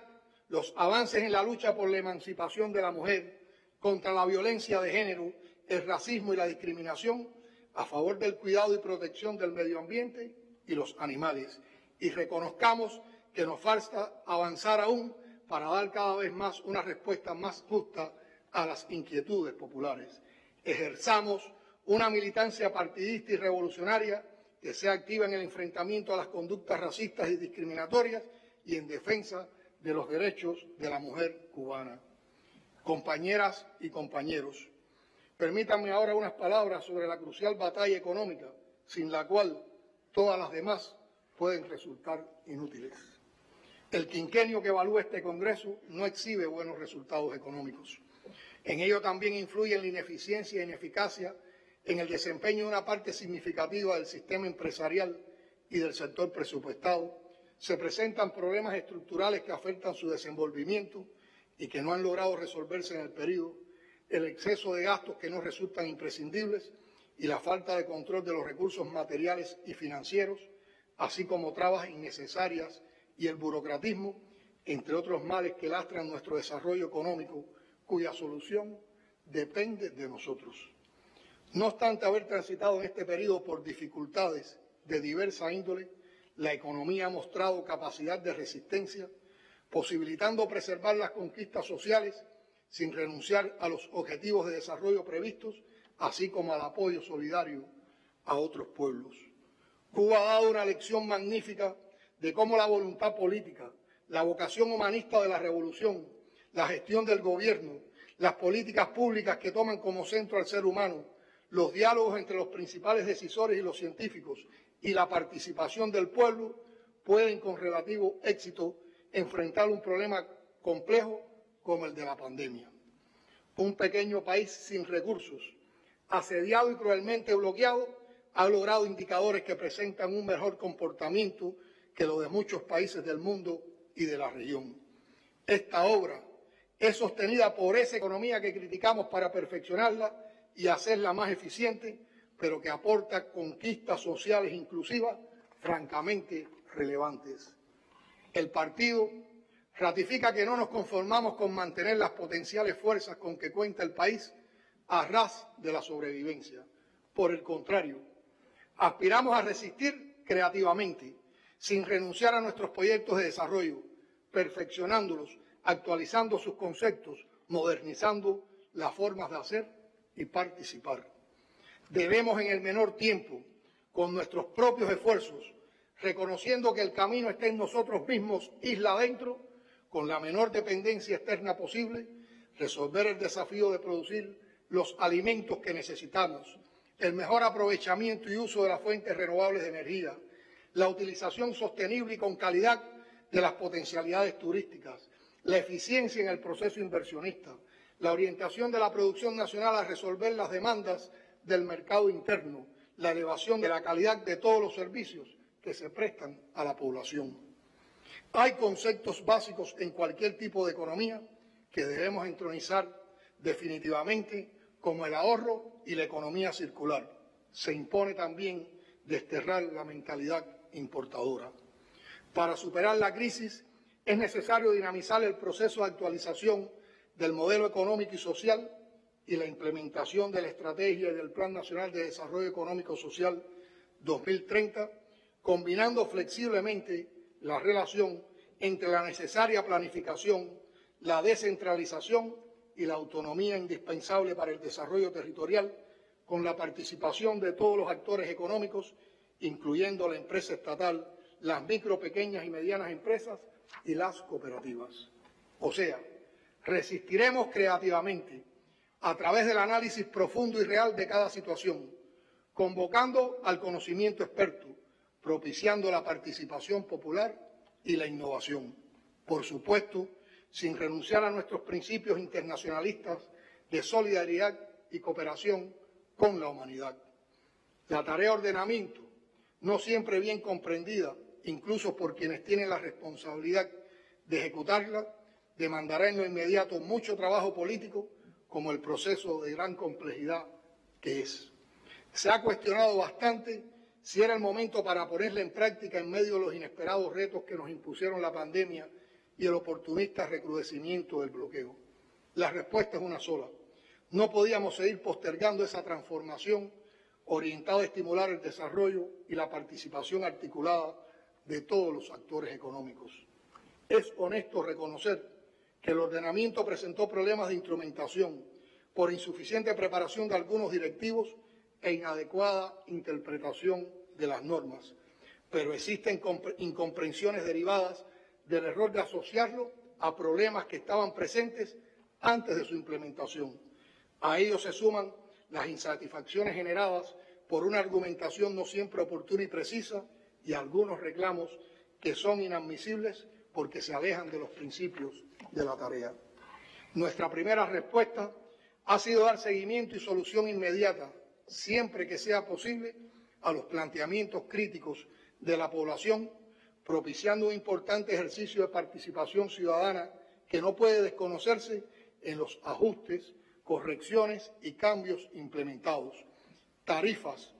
los avances en la lucha por la emancipación de la mujer, contra la violencia de género, el racismo y la discriminación, a favor del cuidado y protección del medio ambiente y los animales, y reconozcamos que nos falta avanzar aún para dar cada vez más una respuesta más justa a las inquietudes populares. Ejerzamos una militancia partidista y revolucionaria que sea activa en el enfrentamiento a las conductas racistas y discriminatorias y en defensa de los derechos de la mujer cubana. Compañeras y compañeros, permítanme ahora unas palabras sobre la crucial batalla económica, sin la cual todas las demás pueden resultar inútiles. El quinquenio que evalúa este Congreso no exhibe buenos resultados económicos. En ello también influyen la ineficiencia e ineficacia en el desempeño de una parte significativa del sistema empresarial y del sector presupuestado. Se presentan problemas estructurales que afectan su desenvolvimiento y que no han logrado resolverse en el periodo, el exceso de gastos que no resultan imprescindibles y la falta de control de los recursos materiales y financieros, así como trabas innecesarias y el burocratismo, entre otros males que lastran nuestro desarrollo económico, cuya solución depende de nosotros. No obstante haber transitado en este periodo por dificultades de diversa índole, la economía ha mostrado capacidad de resistencia, posibilitando preservar las conquistas sociales sin renunciar a los objetivos de desarrollo previstos, así como al apoyo solidario a otros pueblos. Cuba ha dado una lección magnífica de cómo la voluntad política, la vocación humanista de la revolución, la gestión del gobierno, las políticas públicas que toman como centro al ser humano, los diálogos entre los principales decisores y los científicos y la participación del pueblo pueden con relativo éxito enfrentar un problema complejo como el de la pandemia. Un pequeño país sin recursos, asediado y cruelmente bloqueado, ha logrado indicadores que presentan un mejor comportamiento que lo de muchos países del mundo y de la región. Esta obra es sostenida por esa economía que criticamos para perfeccionarla y hacerla más eficiente, pero que aporta conquistas sociales inclusivas francamente relevantes. El partido ratifica que no nos conformamos con mantener las potenciales fuerzas con que cuenta el país a ras de la sobrevivencia. Por el contrario, aspiramos a resistir creativamente, sin renunciar a nuestros proyectos de desarrollo, perfeccionándolos, actualizando sus conceptos, modernizando las formas de hacer y participar. Debemos en el menor tiempo, con nuestros propios esfuerzos, reconociendo que el camino está en nosotros mismos, isla adentro, con la menor dependencia externa posible, resolver el desafío de producir los alimentos que necesitamos, el mejor aprovechamiento y uso de las fuentes renovables de energía, la utilización sostenible y con calidad de las potencialidades turísticas, la eficiencia en el proceso inversionista, la orientación de la producción nacional a resolver las demandas del mercado interno, la elevación de la calidad de todos los servicios que se prestan a la población. Hay conceptos básicos en cualquier tipo de economía que debemos entronizar definitivamente, como el ahorro y la economía circular. Se impone también desterrar la mentalidad importadora. Para superar la crisis Es necesario dinamizar el proceso de actualización del modelo económico y social y la implementación de la estrategia y del Plan Nacional de Desarrollo Económico Social 2030, combinando flexiblemente la relación entre la necesaria planificación, la descentralización y la autonomía indispensable para el desarrollo territorial, con la participación de todos los actores económicos, incluyendo la empresa estatal, las micro, pequeñas y medianas empresas y las cooperativas. O sea, resistiremos creativamente a través del análisis profundo y real de cada situación, convocando al conocimiento experto, propiciando la participación popular y la innovación. Por supuesto, sin renunciar a nuestros principios internacionalistas de solidaridad y cooperación con la humanidad. La tarea de ordenamiento, no siempre bien comprendida, incluso por quienes tienen la responsabilidad de ejecutarla, demandará en lo inmediato mucho trabajo político, como el proceso de gran complejidad que es. Se ha cuestionado bastante si era el momento para ponerla en práctica en medio de los inesperados retos que nos impusieron la pandemia y el oportunista recrudecimiento del bloqueo. La respuesta es una sola. No podíamos seguir postergando esa transformación orientada a estimular el desarrollo y la participación articulada de todos los actores económicos. Es honesto reconocer que el ordenamiento presentó problemas de instrumentación por insuficiente preparación de algunos directivos e inadecuada interpretación de las normas, pero existen incomprensiones derivadas del error de asociarlo a problemas que estaban presentes antes de su implementación. A ello se suman las insatisfacciones generadas por una argumentación no siempre oportuna y precisa y algunos reclamos que son inadmisibles porque se alejan de los principios de la tarea. Nuestra primera respuesta ha sido dar seguimiento y solución inmediata, siempre que sea posible, a los planteamientos críticos de la población, propiciando un importante ejercicio de participación ciudadana que no puede desconocerse en los ajustes, correcciones y cambios implementados. Tarifas,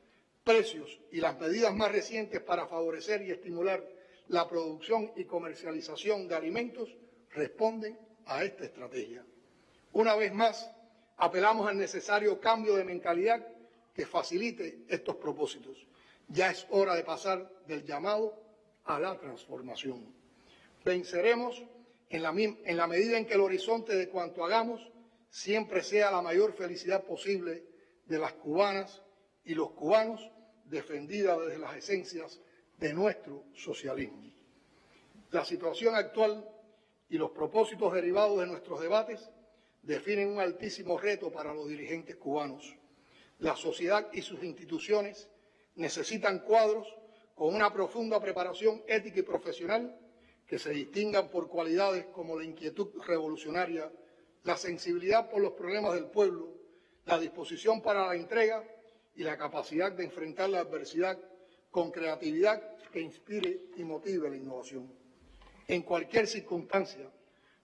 precios y las medidas más recientes para favorecer y estimular la producción y comercialización de alimentos responden a esta estrategia. Una vez más, apelamos al necesario cambio de mentalidad que facilite estos propósitos. Ya es hora de pasar del llamado a la transformación. Venceremos en la medida en que el horizonte de cuanto hagamos siempre sea la mayor felicidad posible de las cubanas y los cubanos, defendida desde las esencias de nuestro socialismo. La situación actual y los propósitos derivados de nuestros debates definen un altísimo reto para los dirigentes cubanos. La sociedad y sus instituciones necesitan cuadros con una profunda preparación ética y profesional que se distingan por cualidades como la inquietud revolucionaria, la sensibilidad por los problemas del pueblo, la disposición para la entrega y la capacidad de enfrentar la adversidad con creatividad que inspire y motive la innovación. En cualquier circunstancia,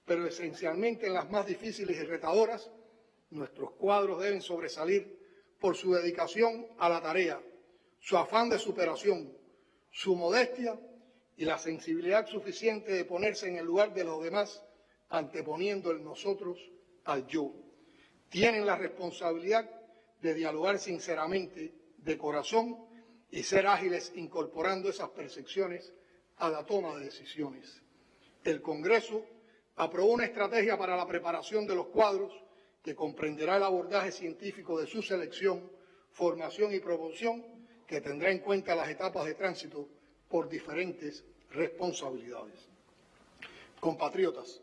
pero esencialmente en las más difíciles y retadoras, nuestros cuadros deben sobresalir por su dedicación a la tarea, su afán de superación, su modestia y la sensibilidad suficiente de ponerse en el lugar de los demás, anteponiendo el nosotros al yo. Tienen la responsabilidad de dialogar sinceramente, de corazón, y ser ágiles incorporando esas percepciones a la toma de decisiones. El Congreso aprobó una estrategia para la preparación de los cuadros que comprenderá el abordaje científico de su selección, formación y promoción, que tendrá en cuenta las etapas de tránsito por diferentes responsabilidades. Compatriotas,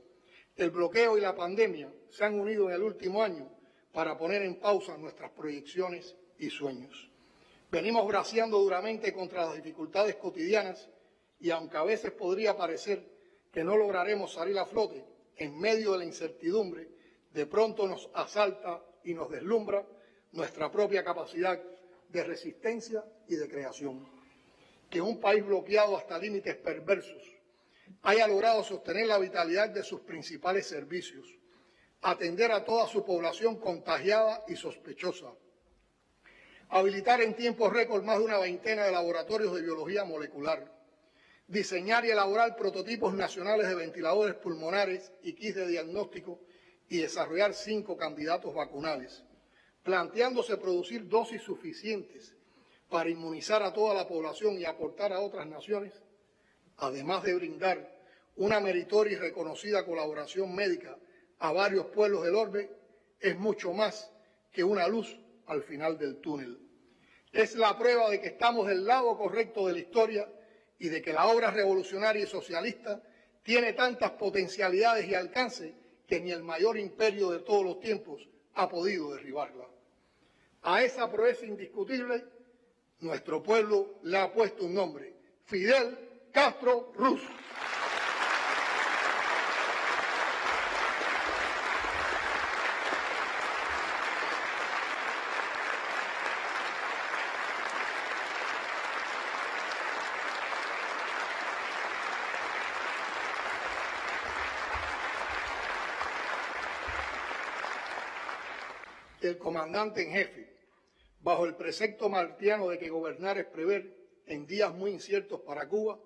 el bloqueo y la pandemia se han unido en el último año para poner en pausa nuestras proyecciones y sueños. Venimos braceando duramente contra las dificultades cotidianas y aunque a veces podría parecer que no lograremos salir a flote, en medio de la incertidumbre, de pronto nos asalta y nos deslumbra nuestra propia capacidad de resistencia y de creación. Que un país bloqueado hasta límites perversos haya logrado sostener la vitalidad de sus principales servicios, atender a toda su población contagiada y sospechosa, habilitar en tiempos récord más de una veintena de laboratorios de biología molecular, diseñar y elaborar prototipos nacionales de ventiladores pulmonares y kits de diagnóstico y desarrollar 5 candidatos vacunales, planteándose producir dosis suficientes para inmunizar a toda la población y aportar a otras naciones, además de brindar una meritoria y reconocida colaboración médica a varios pueblos del orbe, es mucho más que una luz al final del túnel. Es la prueba de que estamos del lado correcto de la historia y de que la obra revolucionaria y socialista tiene tantas potencialidades y alcance que ni el mayor imperio de todos los tiempos ha podido derribarla. A esa proeza indiscutible, nuestro pueblo le ha puesto un nombre: Fidel Castro Ruz. El comandante en jefe, bajo el precepto martiano de que gobernar es prever, en días muy inciertos para Cuba,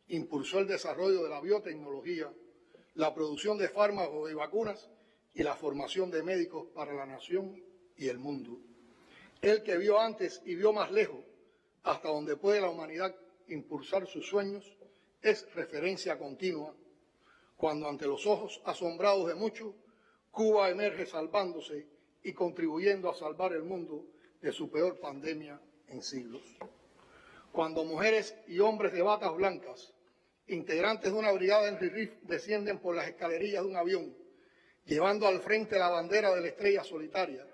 impulsó el desarrollo de la biotecnología, la producción de fármacos y vacunas y la formación de médicos para la nación y el mundo. El que vio antes y vio más lejos, hasta donde puede la humanidad impulsar sus sueños, es referencia continua, cuando ante los ojos asombrados de muchos, Cuba emerge salvándose y contribuyendo a salvar el mundo de su peor pandemia en siglos. Cuando mujeres y hombres de batas blancas, integrantes de una brigada en RIRIF, descienden por las escalerillas de un avión, llevando al frente la bandera de la estrella solitaria,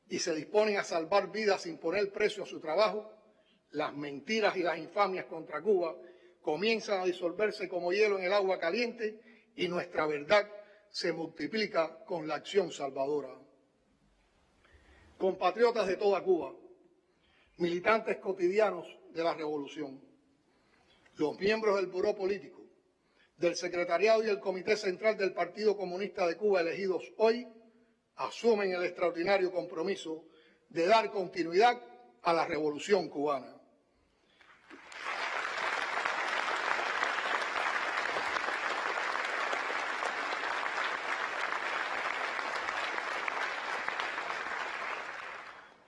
y se disponen a salvar vidas sin poner precio a su trabajo, las mentiras y las infamias contra Cuba comienzan a disolverse como hielo en el agua caliente y nuestra verdad se multiplica con la acción salvadora. Compatriotas de toda Cuba, militantes cotidianos de la revolución, los miembros del Buró Político, del Secretariado y el Comité Central del Partido Comunista de Cuba elegidos hoy, asumen el extraordinario compromiso de dar continuidad a la revolución cubana.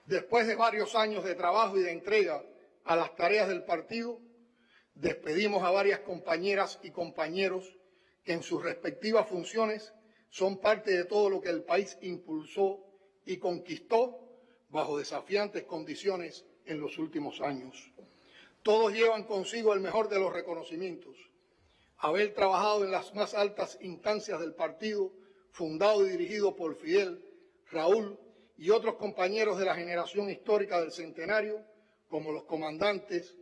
Después de varios años de trabajo y de entrega a las tareas del partido, despedimos a varias compañeras y compañeros que en sus respectivas funciones son parte de todo lo que el país impulsó y conquistó bajo desafiantes condiciones en los últimos años. Todos llevan consigo el mejor de los reconocimientos: haber trabajado en las más altas instancias del partido, fundado y dirigido por Fidel, Raúl y otros compañeros de la generación histórica del centenario, como los comandantes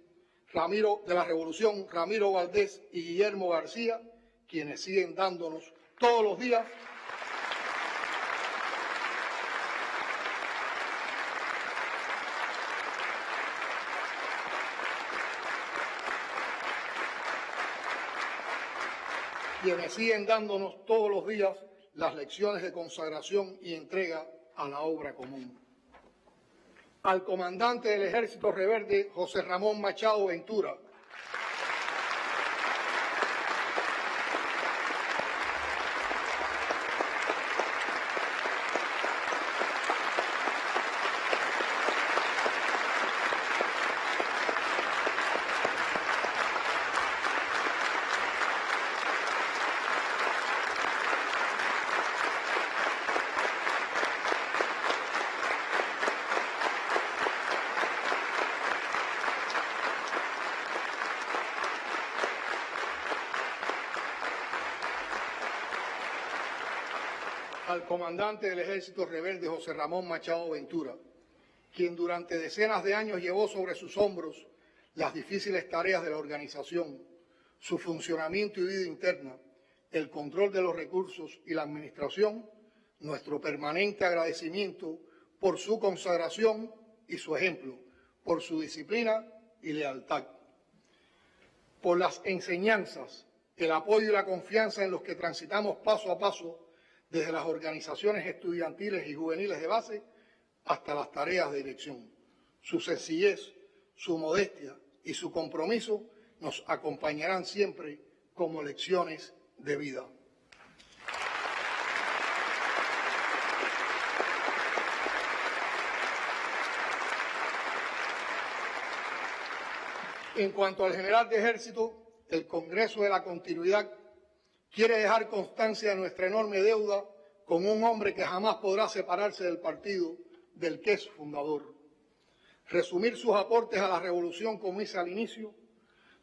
de la Revolución, Ramiro Valdés y Guillermo García, quienes siguen dándonos todos los días las lecciones de consagración y entrega a la obra común. Al comandante del Ejército Rebelde, José Ramón Machado Ventura, al comandante del Ejército Rebelde, José Ramón Machado Ventura, quien durante decenas de años llevó sobre sus hombros las difíciles tareas de la organización, su funcionamiento y vida interna, el control de los recursos y la administración, nuestro permanente agradecimiento por su consagración y su ejemplo, por su disciplina y lealtad, por las enseñanzas, el apoyo y la confianza en los que transitamos paso a paso desde las organizaciones estudiantiles y juveniles de base hasta las tareas de dirección. Su sencillez, su modestia y su compromiso nos acompañarán siempre como lecciones de vida. En cuanto al general de ejército, el Congreso de la Continuidad quiere dejar constancia de nuestra enorme deuda con un hombre que jamás podrá separarse del partido del que es fundador. Resumir sus aportes a la revolución, como hice al inicio,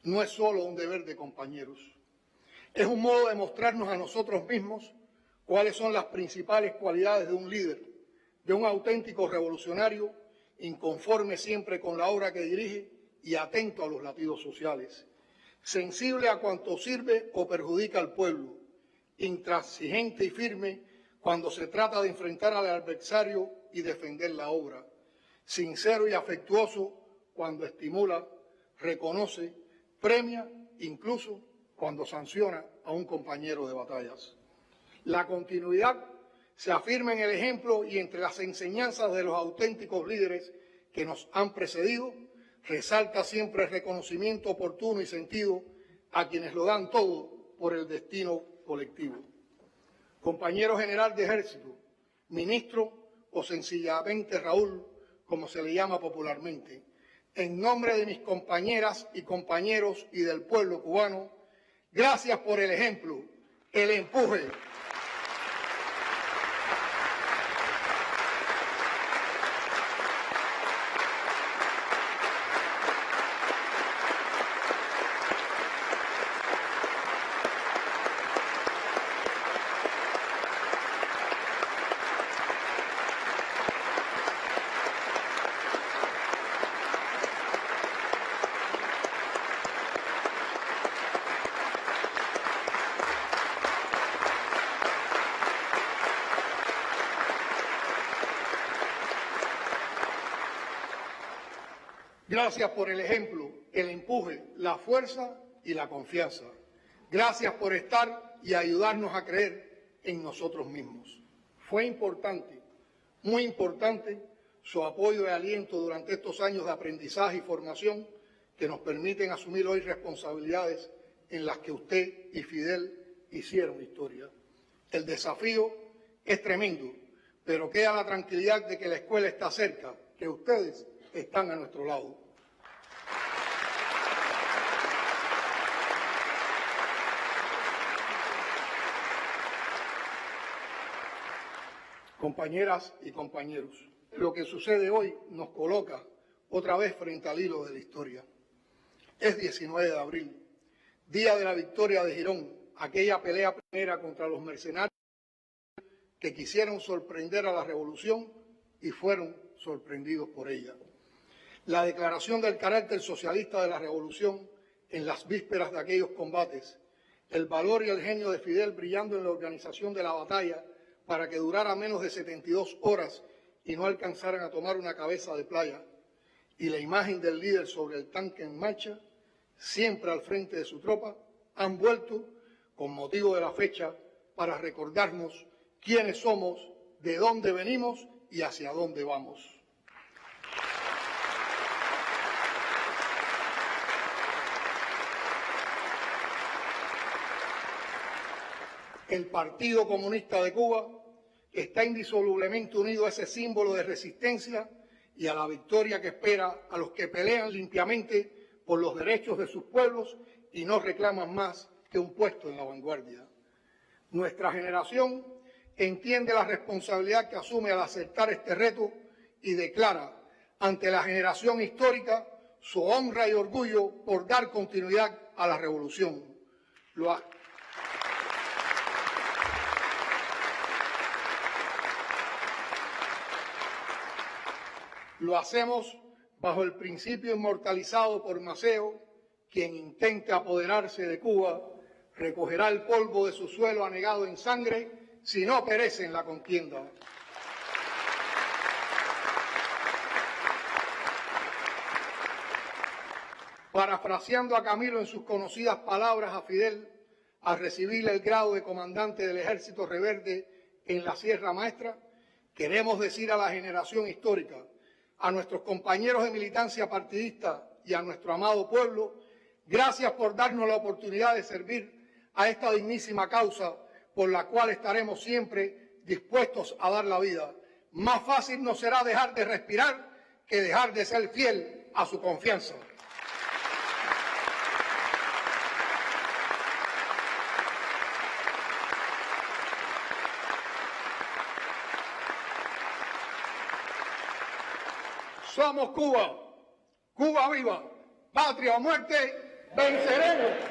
no es solo un deber de compañeros. Es un modo de mostrarnos a nosotros mismos cuáles son las principales cualidades de un líder, de un auténtico revolucionario, inconforme siempre con la obra que dirige y atento a los latidos sociales, sensible a cuanto sirve o perjudica al pueblo, intransigente y firme cuando se trata de enfrentar al adversario y defender la obra, sincero y afectuoso cuando estimula, reconoce, premia, incluso cuando sanciona a un compañero de batallas. La continuidad se afirma en el ejemplo y entre las enseñanzas de los auténticos líderes que nos han precedido, resalta siempre el reconocimiento oportuno y sentido a quienes lo dan todo por el destino colectivo. Compañero general de ejército, ministro o sencillamente Raúl, como se le llama popularmente, en nombre de mis compañeras y compañeros y del pueblo cubano, gracias por el ejemplo, el empuje. Gracias por el ejemplo, el empuje, la fuerza y la confianza. Gracias por estar y ayudarnos a creer en nosotros mismos. Fue importante, muy importante, su apoyo y aliento durante estos años de aprendizaje y formación que nos permiten asumir hoy responsabilidades en las que usted y Fidel hicieron historia. El desafío es tremendo, pero queda la tranquilidad de que la escuela está cerca, que ustedes están a nuestro lado. Compañeras y compañeros, lo que sucede hoy nos coloca otra vez frente al hilo de la historia. Es 19 de abril, día de la victoria de Girón, aquella pelea primera contra los mercenarios que quisieron sorprender a la revolución y fueron sorprendidos por ella. La declaración del carácter socialista de la revolución en las vísperas de aquellos combates, el valor y el genio de Fidel brillando en la organización de la batalla para que durara menos de 72 horas y no alcanzaran a tomar una cabeza de playa, y la imagen del líder sobre el tanque en marcha, siempre al frente de su tropa, han vuelto, con motivo de la fecha, para recordarnos quiénes somos, de dónde venimos y hacia dónde vamos. El Partido Comunista de Cuba está indisolublemente unido a ese símbolo de resistencia y a la victoria que espera a los que pelean limpiamente por los derechos de sus pueblos y no reclaman más que un puesto en la vanguardia. Nuestra generación entiende la responsabilidad que asume al aceptar este reto y declara ante la generación histórica su honra y orgullo por dar continuidad a la revolución. Lo hacemos bajo el principio inmortalizado por Maceo: quien intente apoderarse de Cuba recogerá el polvo de su suelo anegado en sangre si no perece en la contienda. Parafraseando a Camilo en sus conocidas palabras a Fidel al recibir el grado de comandante del Ejército Rebelde en la Sierra Maestra, queremos decir a la generación histórica, a nuestros compañeros de militancia partidista y a nuestro amado pueblo: Gracias por darnos la oportunidad de servir a esta dignísima causa por la cual estaremos siempre dispuestos a dar la vida. Más fácil nos será dejar de respirar que dejar de ser fiel a su confianza. Somos Cuba, Cuba viva, patria o muerte, venceremos.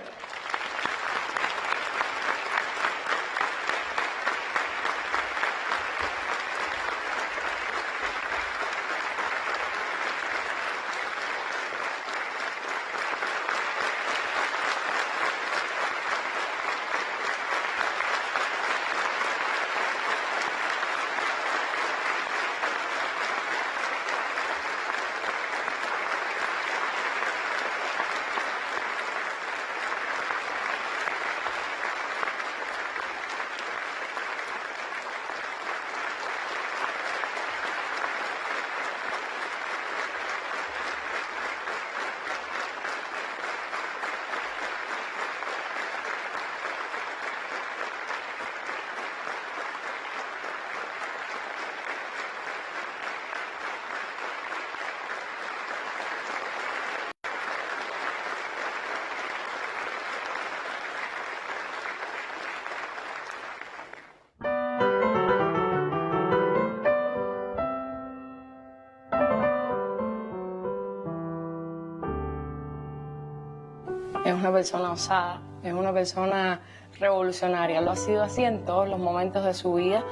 Es una persona osada, es una persona revolucionaria, lo ha sido así en todos los momentos de su vida.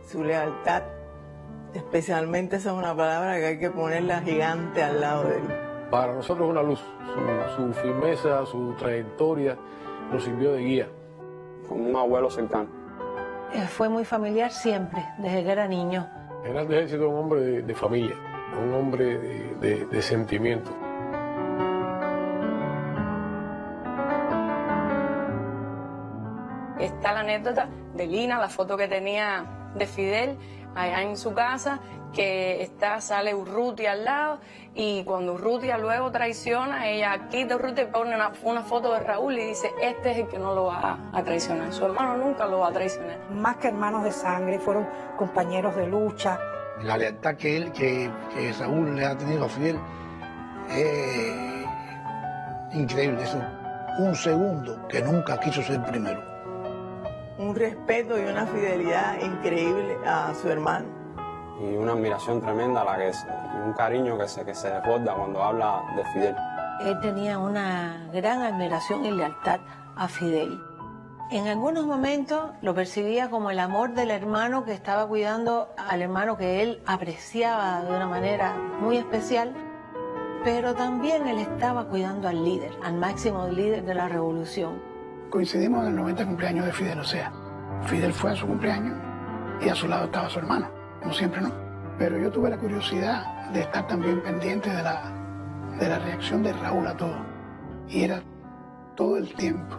Su lealtad, especialmente, esa es una palabra que hay que ponerla gigante al lado de él. Para nosotros es una luz, su firmeza, su trayectoria nos sirvió de guía. Como un abuelo cercano. Fue muy familiar siempre, desde que era niño. General de Ejército es un hombre de familia, un hombre de sentimiento. Está la anécdota de Lina, la foto que tenía de Fidel allá en su casa, que sale Urrutia al lado, y cuando Urrutia luego traiciona, ella quita a Urrutia y pone una foto de Raúl y dice, este es el que no lo va a traicionar, su hermano nunca lo va a traicionar. Más que hermanos de sangre, fueron compañeros de lucha. La lealtad que Raúl le ha tenido a Fidel es increíble, eso. Un segundo que nunca quiso ser primero. Un respeto y una fidelidad increíble a su hermano. Y una admiración tremenda, y un cariño que se desborda cuando habla de Fidel. Él tenía una gran admiración y lealtad a Fidel. En algunos momentos lo percibía como el amor del hermano que estaba cuidando al hermano que él apreciaba de una manera muy especial, pero también él estaba cuidando al líder, al máximo líder de la revolución. Coincidimos en el 90 cumpleaños de Fidel, o sea, Fidel fue a su cumpleaños y a su lado estaba su hermano, como siempre no. Pero yo tuve la curiosidad de estar también pendiente de la reacción de Raúl a todo. Y era todo el tiempo,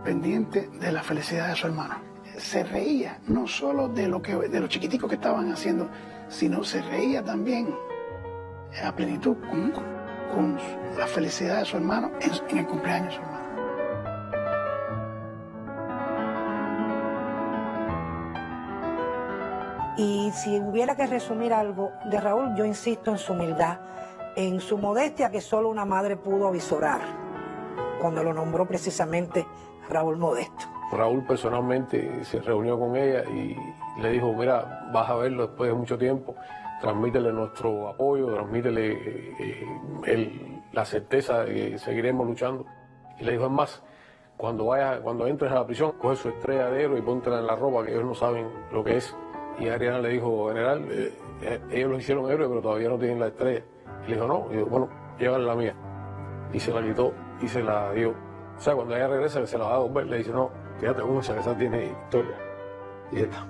pendiente de la felicidad de su hermano. Se reía no solo de lo chiquitico que estaban haciendo, sino se reía también a plenitud con la felicidad de su hermano en el cumpleaños de su hermano. Y si hubiera que resumir algo de Raúl, yo insisto en su humildad, en su modestia que solo una madre pudo avisorar cuando lo nombró precisamente Raúl Modesto. Raúl personalmente se reunió con ella y le dijo, mira, vas a verlo después de mucho tiempo, transmítele nuestro apoyo, transmítele la certeza de que seguiremos luchando. Y le dijo, es más, cuando entres a la prisión, coge su estrella de héroe y póntela en la ropa, que ellos no saben lo que es. Y Ariana le dijo, general, ellos los hicieron héroes, pero todavía no tienen la estrella. Y le dijo, no. Y dijo, bueno, llévale la mía. Y se la quitó y se la dio. O sea, cuando ella regresa, que se la va a devolver, le dice, no, quédate con esa, que esa tiene historia. Y ya está.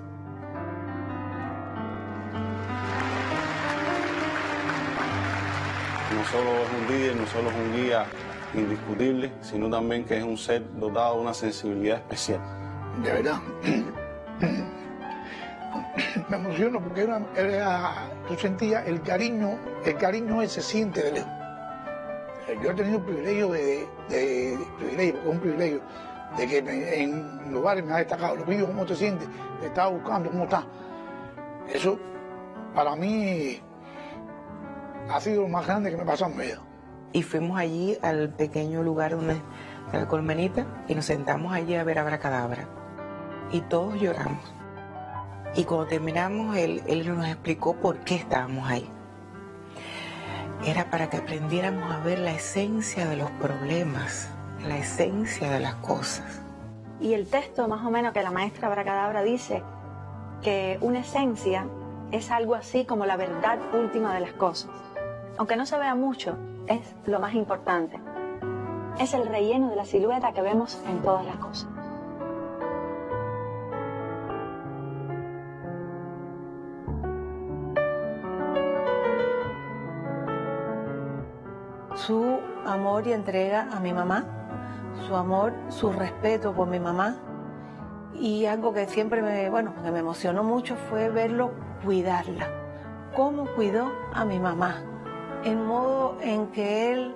No solo es un líder, no solo es un guía indiscutible, sino también que es un ser dotado de una sensibilidad especial. De verdad, me emociono porque tú sentías el cariño él se siente de lejos. Yo he tenido el privilegio un privilegio de que en lugares me ha destacado. Los niños, ¿cómo te sientes? Te estaba buscando, ¿cómo estás? Eso, para mí, ha sido lo más grande que me pasó en mi vida. Y fuimos allí al pequeño lugar donde está la colmenita y nos sentamos allí a ver Abracadabra. Y todos lloramos. Y cuando terminamos, él nos explicó por qué estábamos ahí. Era para que aprendiéramos a ver la esencia de los problemas, la esencia de las cosas. Y el texto más o menos que la maestra Abracadabra dice que una esencia es algo así como la verdad última de las cosas. Aunque no se vea mucho, es lo más importante. Es el relleno de la silueta que vemos en todas las cosas. Su amor y entrega a mi mamá, su amor, su respeto por mi mamá, y algo que siempre que me emocionó mucho fue verlo cuidarla. Cómo cuidó a mi mamá, en modo en que él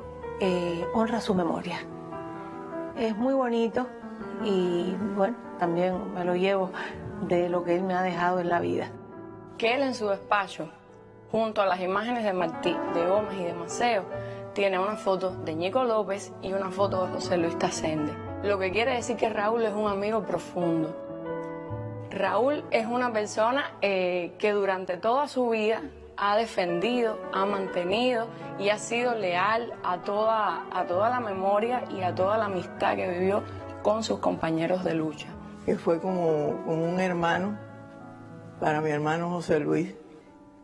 honra su memoria. Es muy bonito y bueno, también me lo llevo de lo que él me ha dejado en la vida. Que él en su despacho, junto a las imágenes de Martí, de Gómez y de Maceo, tiene una foto de Ñico López y una foto de José Luis Tasende. Lo que quiere decir que Raúl es un amigo profundo. Raúl es una persona que durante toda su vida ha defendido, ha mantenido y ha sido leal a toda la memoria y a toda la amistad que vivió con sus compañeros de lucha. Que fue como un hermano para mi hermano José Luis.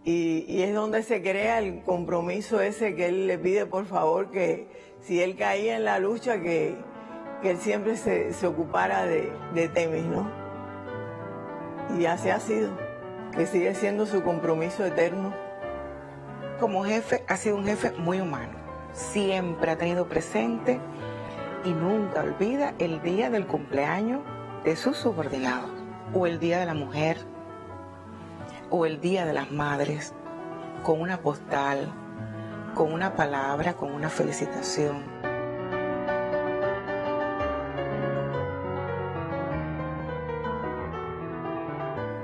Y es donde se crea el compromiso ese que él le pide, por favor, que si él caía en la lucha, que él siempre se ocupara de Temis, ¿no? Y así ha sido, que sigue siendo su compromiso eterno. Como jefe, ha sido un jefe muy humano. Siempre ha tenido presente y nunca olvida el día del cumpleaños de sus subordinados, o el día de la mujer, o el día de las madres, con una postal, con una palabra, con una felicitación.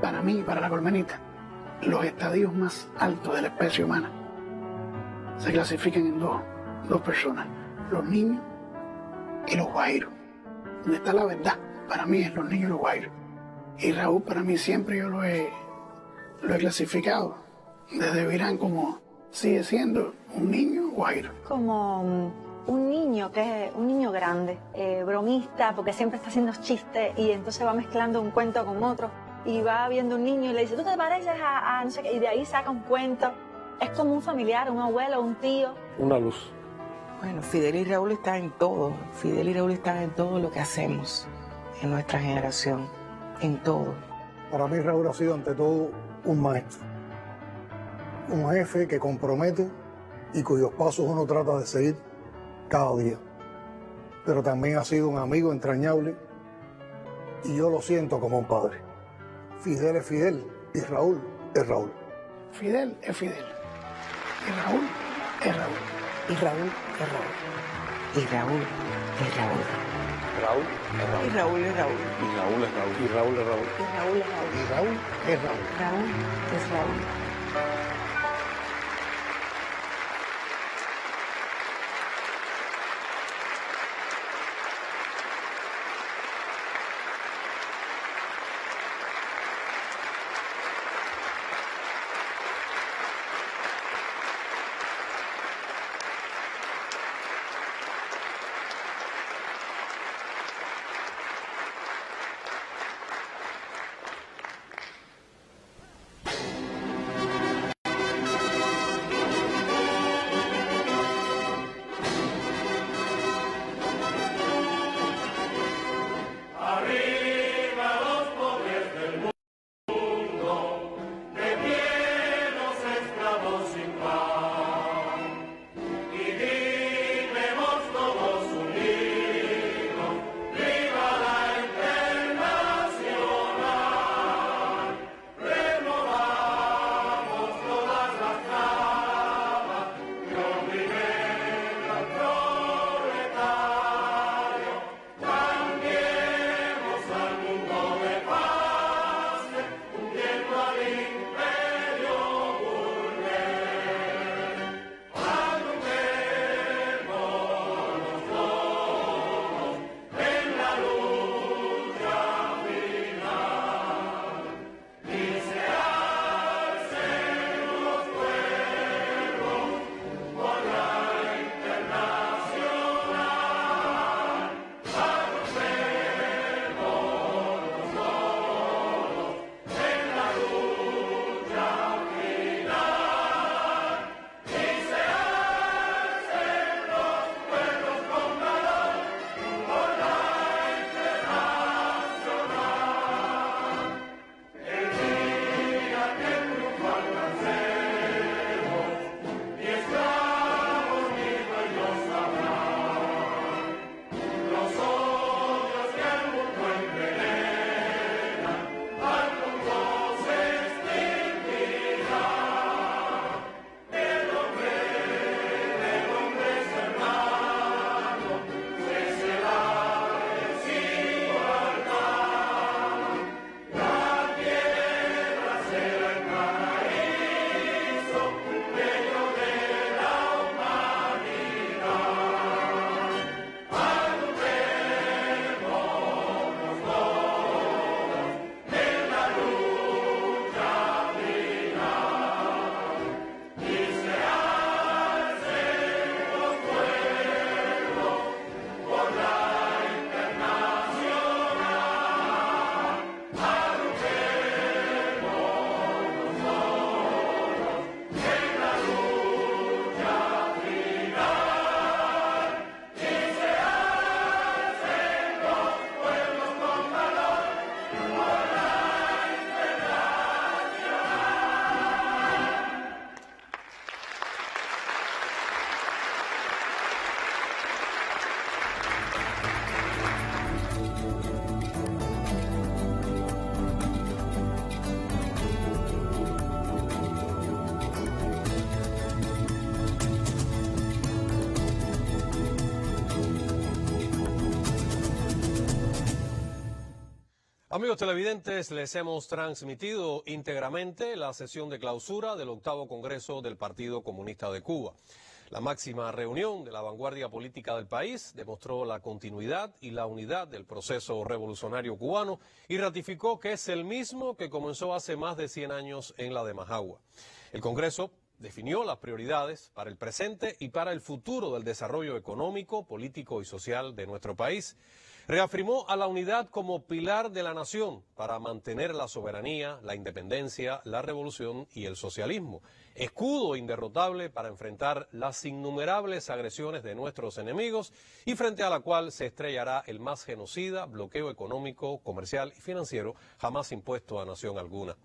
Para mí, para la colmenita, los estadios más altos de la especie humana se clasifican en dos personas, los niños y los guajiros. Donde está la verdad, para mí es los niños y los guajiros. Y Raúl, para mí, siempre yo lo he clasificado desde Virán como sigue siendo un niño guairo. Como un niño que es un niño grande, bromista, porque siempre está haciendo chistes y entonces va mezclando un cuento con otro y va viendo un niño y le dice, ¿tú te pareces a no sé qué? Y de ahí saca un cuento. Es como un familiar, un abuelo, un tío. Una luz. Bueno, Fidel y Raúl están en todo. Fidel y Raúl están en todo lo que hacemos en nuestra generación, en todo. Para mí Raúl ha sido ante todo un maestro, un jefe que compromete y cuyos pasos uno trata de seguir cada día. Pero también ha sido un amigo entrañable y yo lo siento como un padre. Fidel es Fidel y Raúl es Raúl. Fidel es Fidel y Raúl es Raúl. Y Raúl es Raúl. Y Raúl es Raúl. Raúl es Raúl. Y Raúl es Raúl. Y Raúl es Raúl. Y Raúl es Raúl. Y Raúl es Raúl. Y Raúl es Raúl. Raúl es Raúl. Amigos televidentes, les hemos transmitido íntegramente la sesión de clausura del 8º Congreso del Partido Comunista de Cuba. La máxima reunión de la vanguardia política del país demostró la continuidad y la unidad del proceso revolucionario cubano y ratificó que es el mismo que comenzó hace más de 100 años en la de Majagua. El Congreso definió las prioridades para el presente y para el futuro del desarrollo económico, político y social de nuestro país. Reafirmó a la unidad como pilar de la nación para mantener la soberanía, la independencia, la revolución y el socialismo. Escudo inderrotable para enfrentar las innumerables agresiones de nuestros enemigos y frente a la cual se estrellará el más genocida bloqueo económico, comercial y financiero jamás impuesto a nación alguna.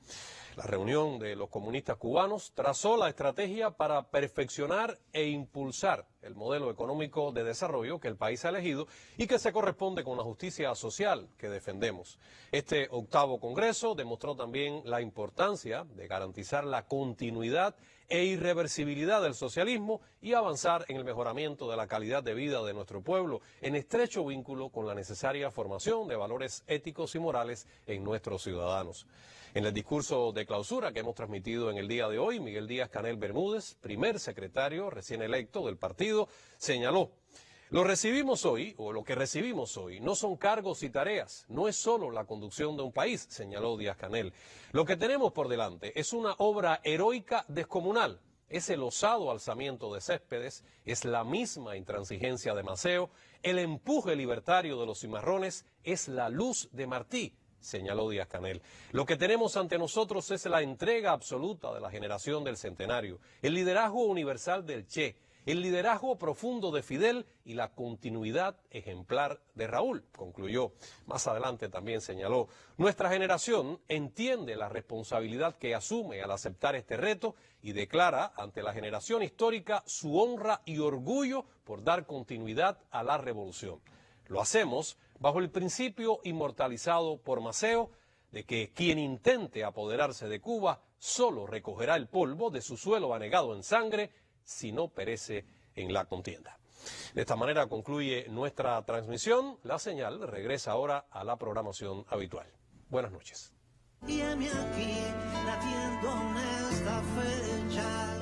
La reunión de los comunistas cubanos trazó la estrategia para perfeccionar e impulsar el modelo económico de desarrollo que el país ha elegido y que se corresponde con la justicia social que defendemos. Este 8º Congreso demostró también la importancia de garantizar la continuidad e irreversibilidad del socialismo y avanzar en el mejoramiento de la calidad de vida de nuestro pueblo, en estrecho vínculo con la necesaria formación de valores éticos y morales en nuestros ciudadanos. En el discurso de clausura que hemos transmitido en el día de hoy, Miguel Díaz-Canel Bermúdez, primer secretario recién electo del partido, señaló: lo que recibimos hoy no son cargos y tareas, no es solo la conducción de un país, señaló Díaz-Canel. Lo que tenemos por delante es una obra heroica descomunal. Es el osado alzamiento de Céspedes, es la misma intransigencia de Maceo, el empuje libertario de los cimarrones, es la luz de Martí, señaló Díaz-Canel. Lo que tenemos ante nosotros es la entrega absoluta de la generación del centenario, el liderazgo universal del Che, el liderazgo profundo de Fidel y la continuidad ejemplar de Raúl, concluyó. Más adelante también señaló: nuestra generación entiende la responsabilidad que asume al aceptar este reto y declara ante la generación histórica su honra y orgullo por dar continuidad a la revolución. Lo hacemos bajo el principio inmortalizado por Maceo de que quien intente apoderarse de Cuba solo recogerá el polvo de su suelo anegado en sangre si no perece en la contienda. De esta manera concluye nuestra transmisión. La señal regresa ahora a la programación habitual. Buenas noches. Y heme aquí, latiendo en esta fecha,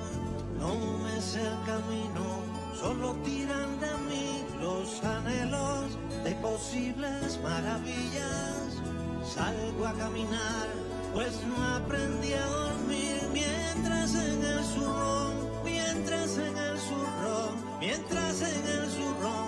no me sé el camino, solo tiran de mí los anhelos de posibles maravillas. Salgo a caminar, pues no aprendí a dormir, mientras en el zurrón, mientras en el zurrón, mientras en el zurrón.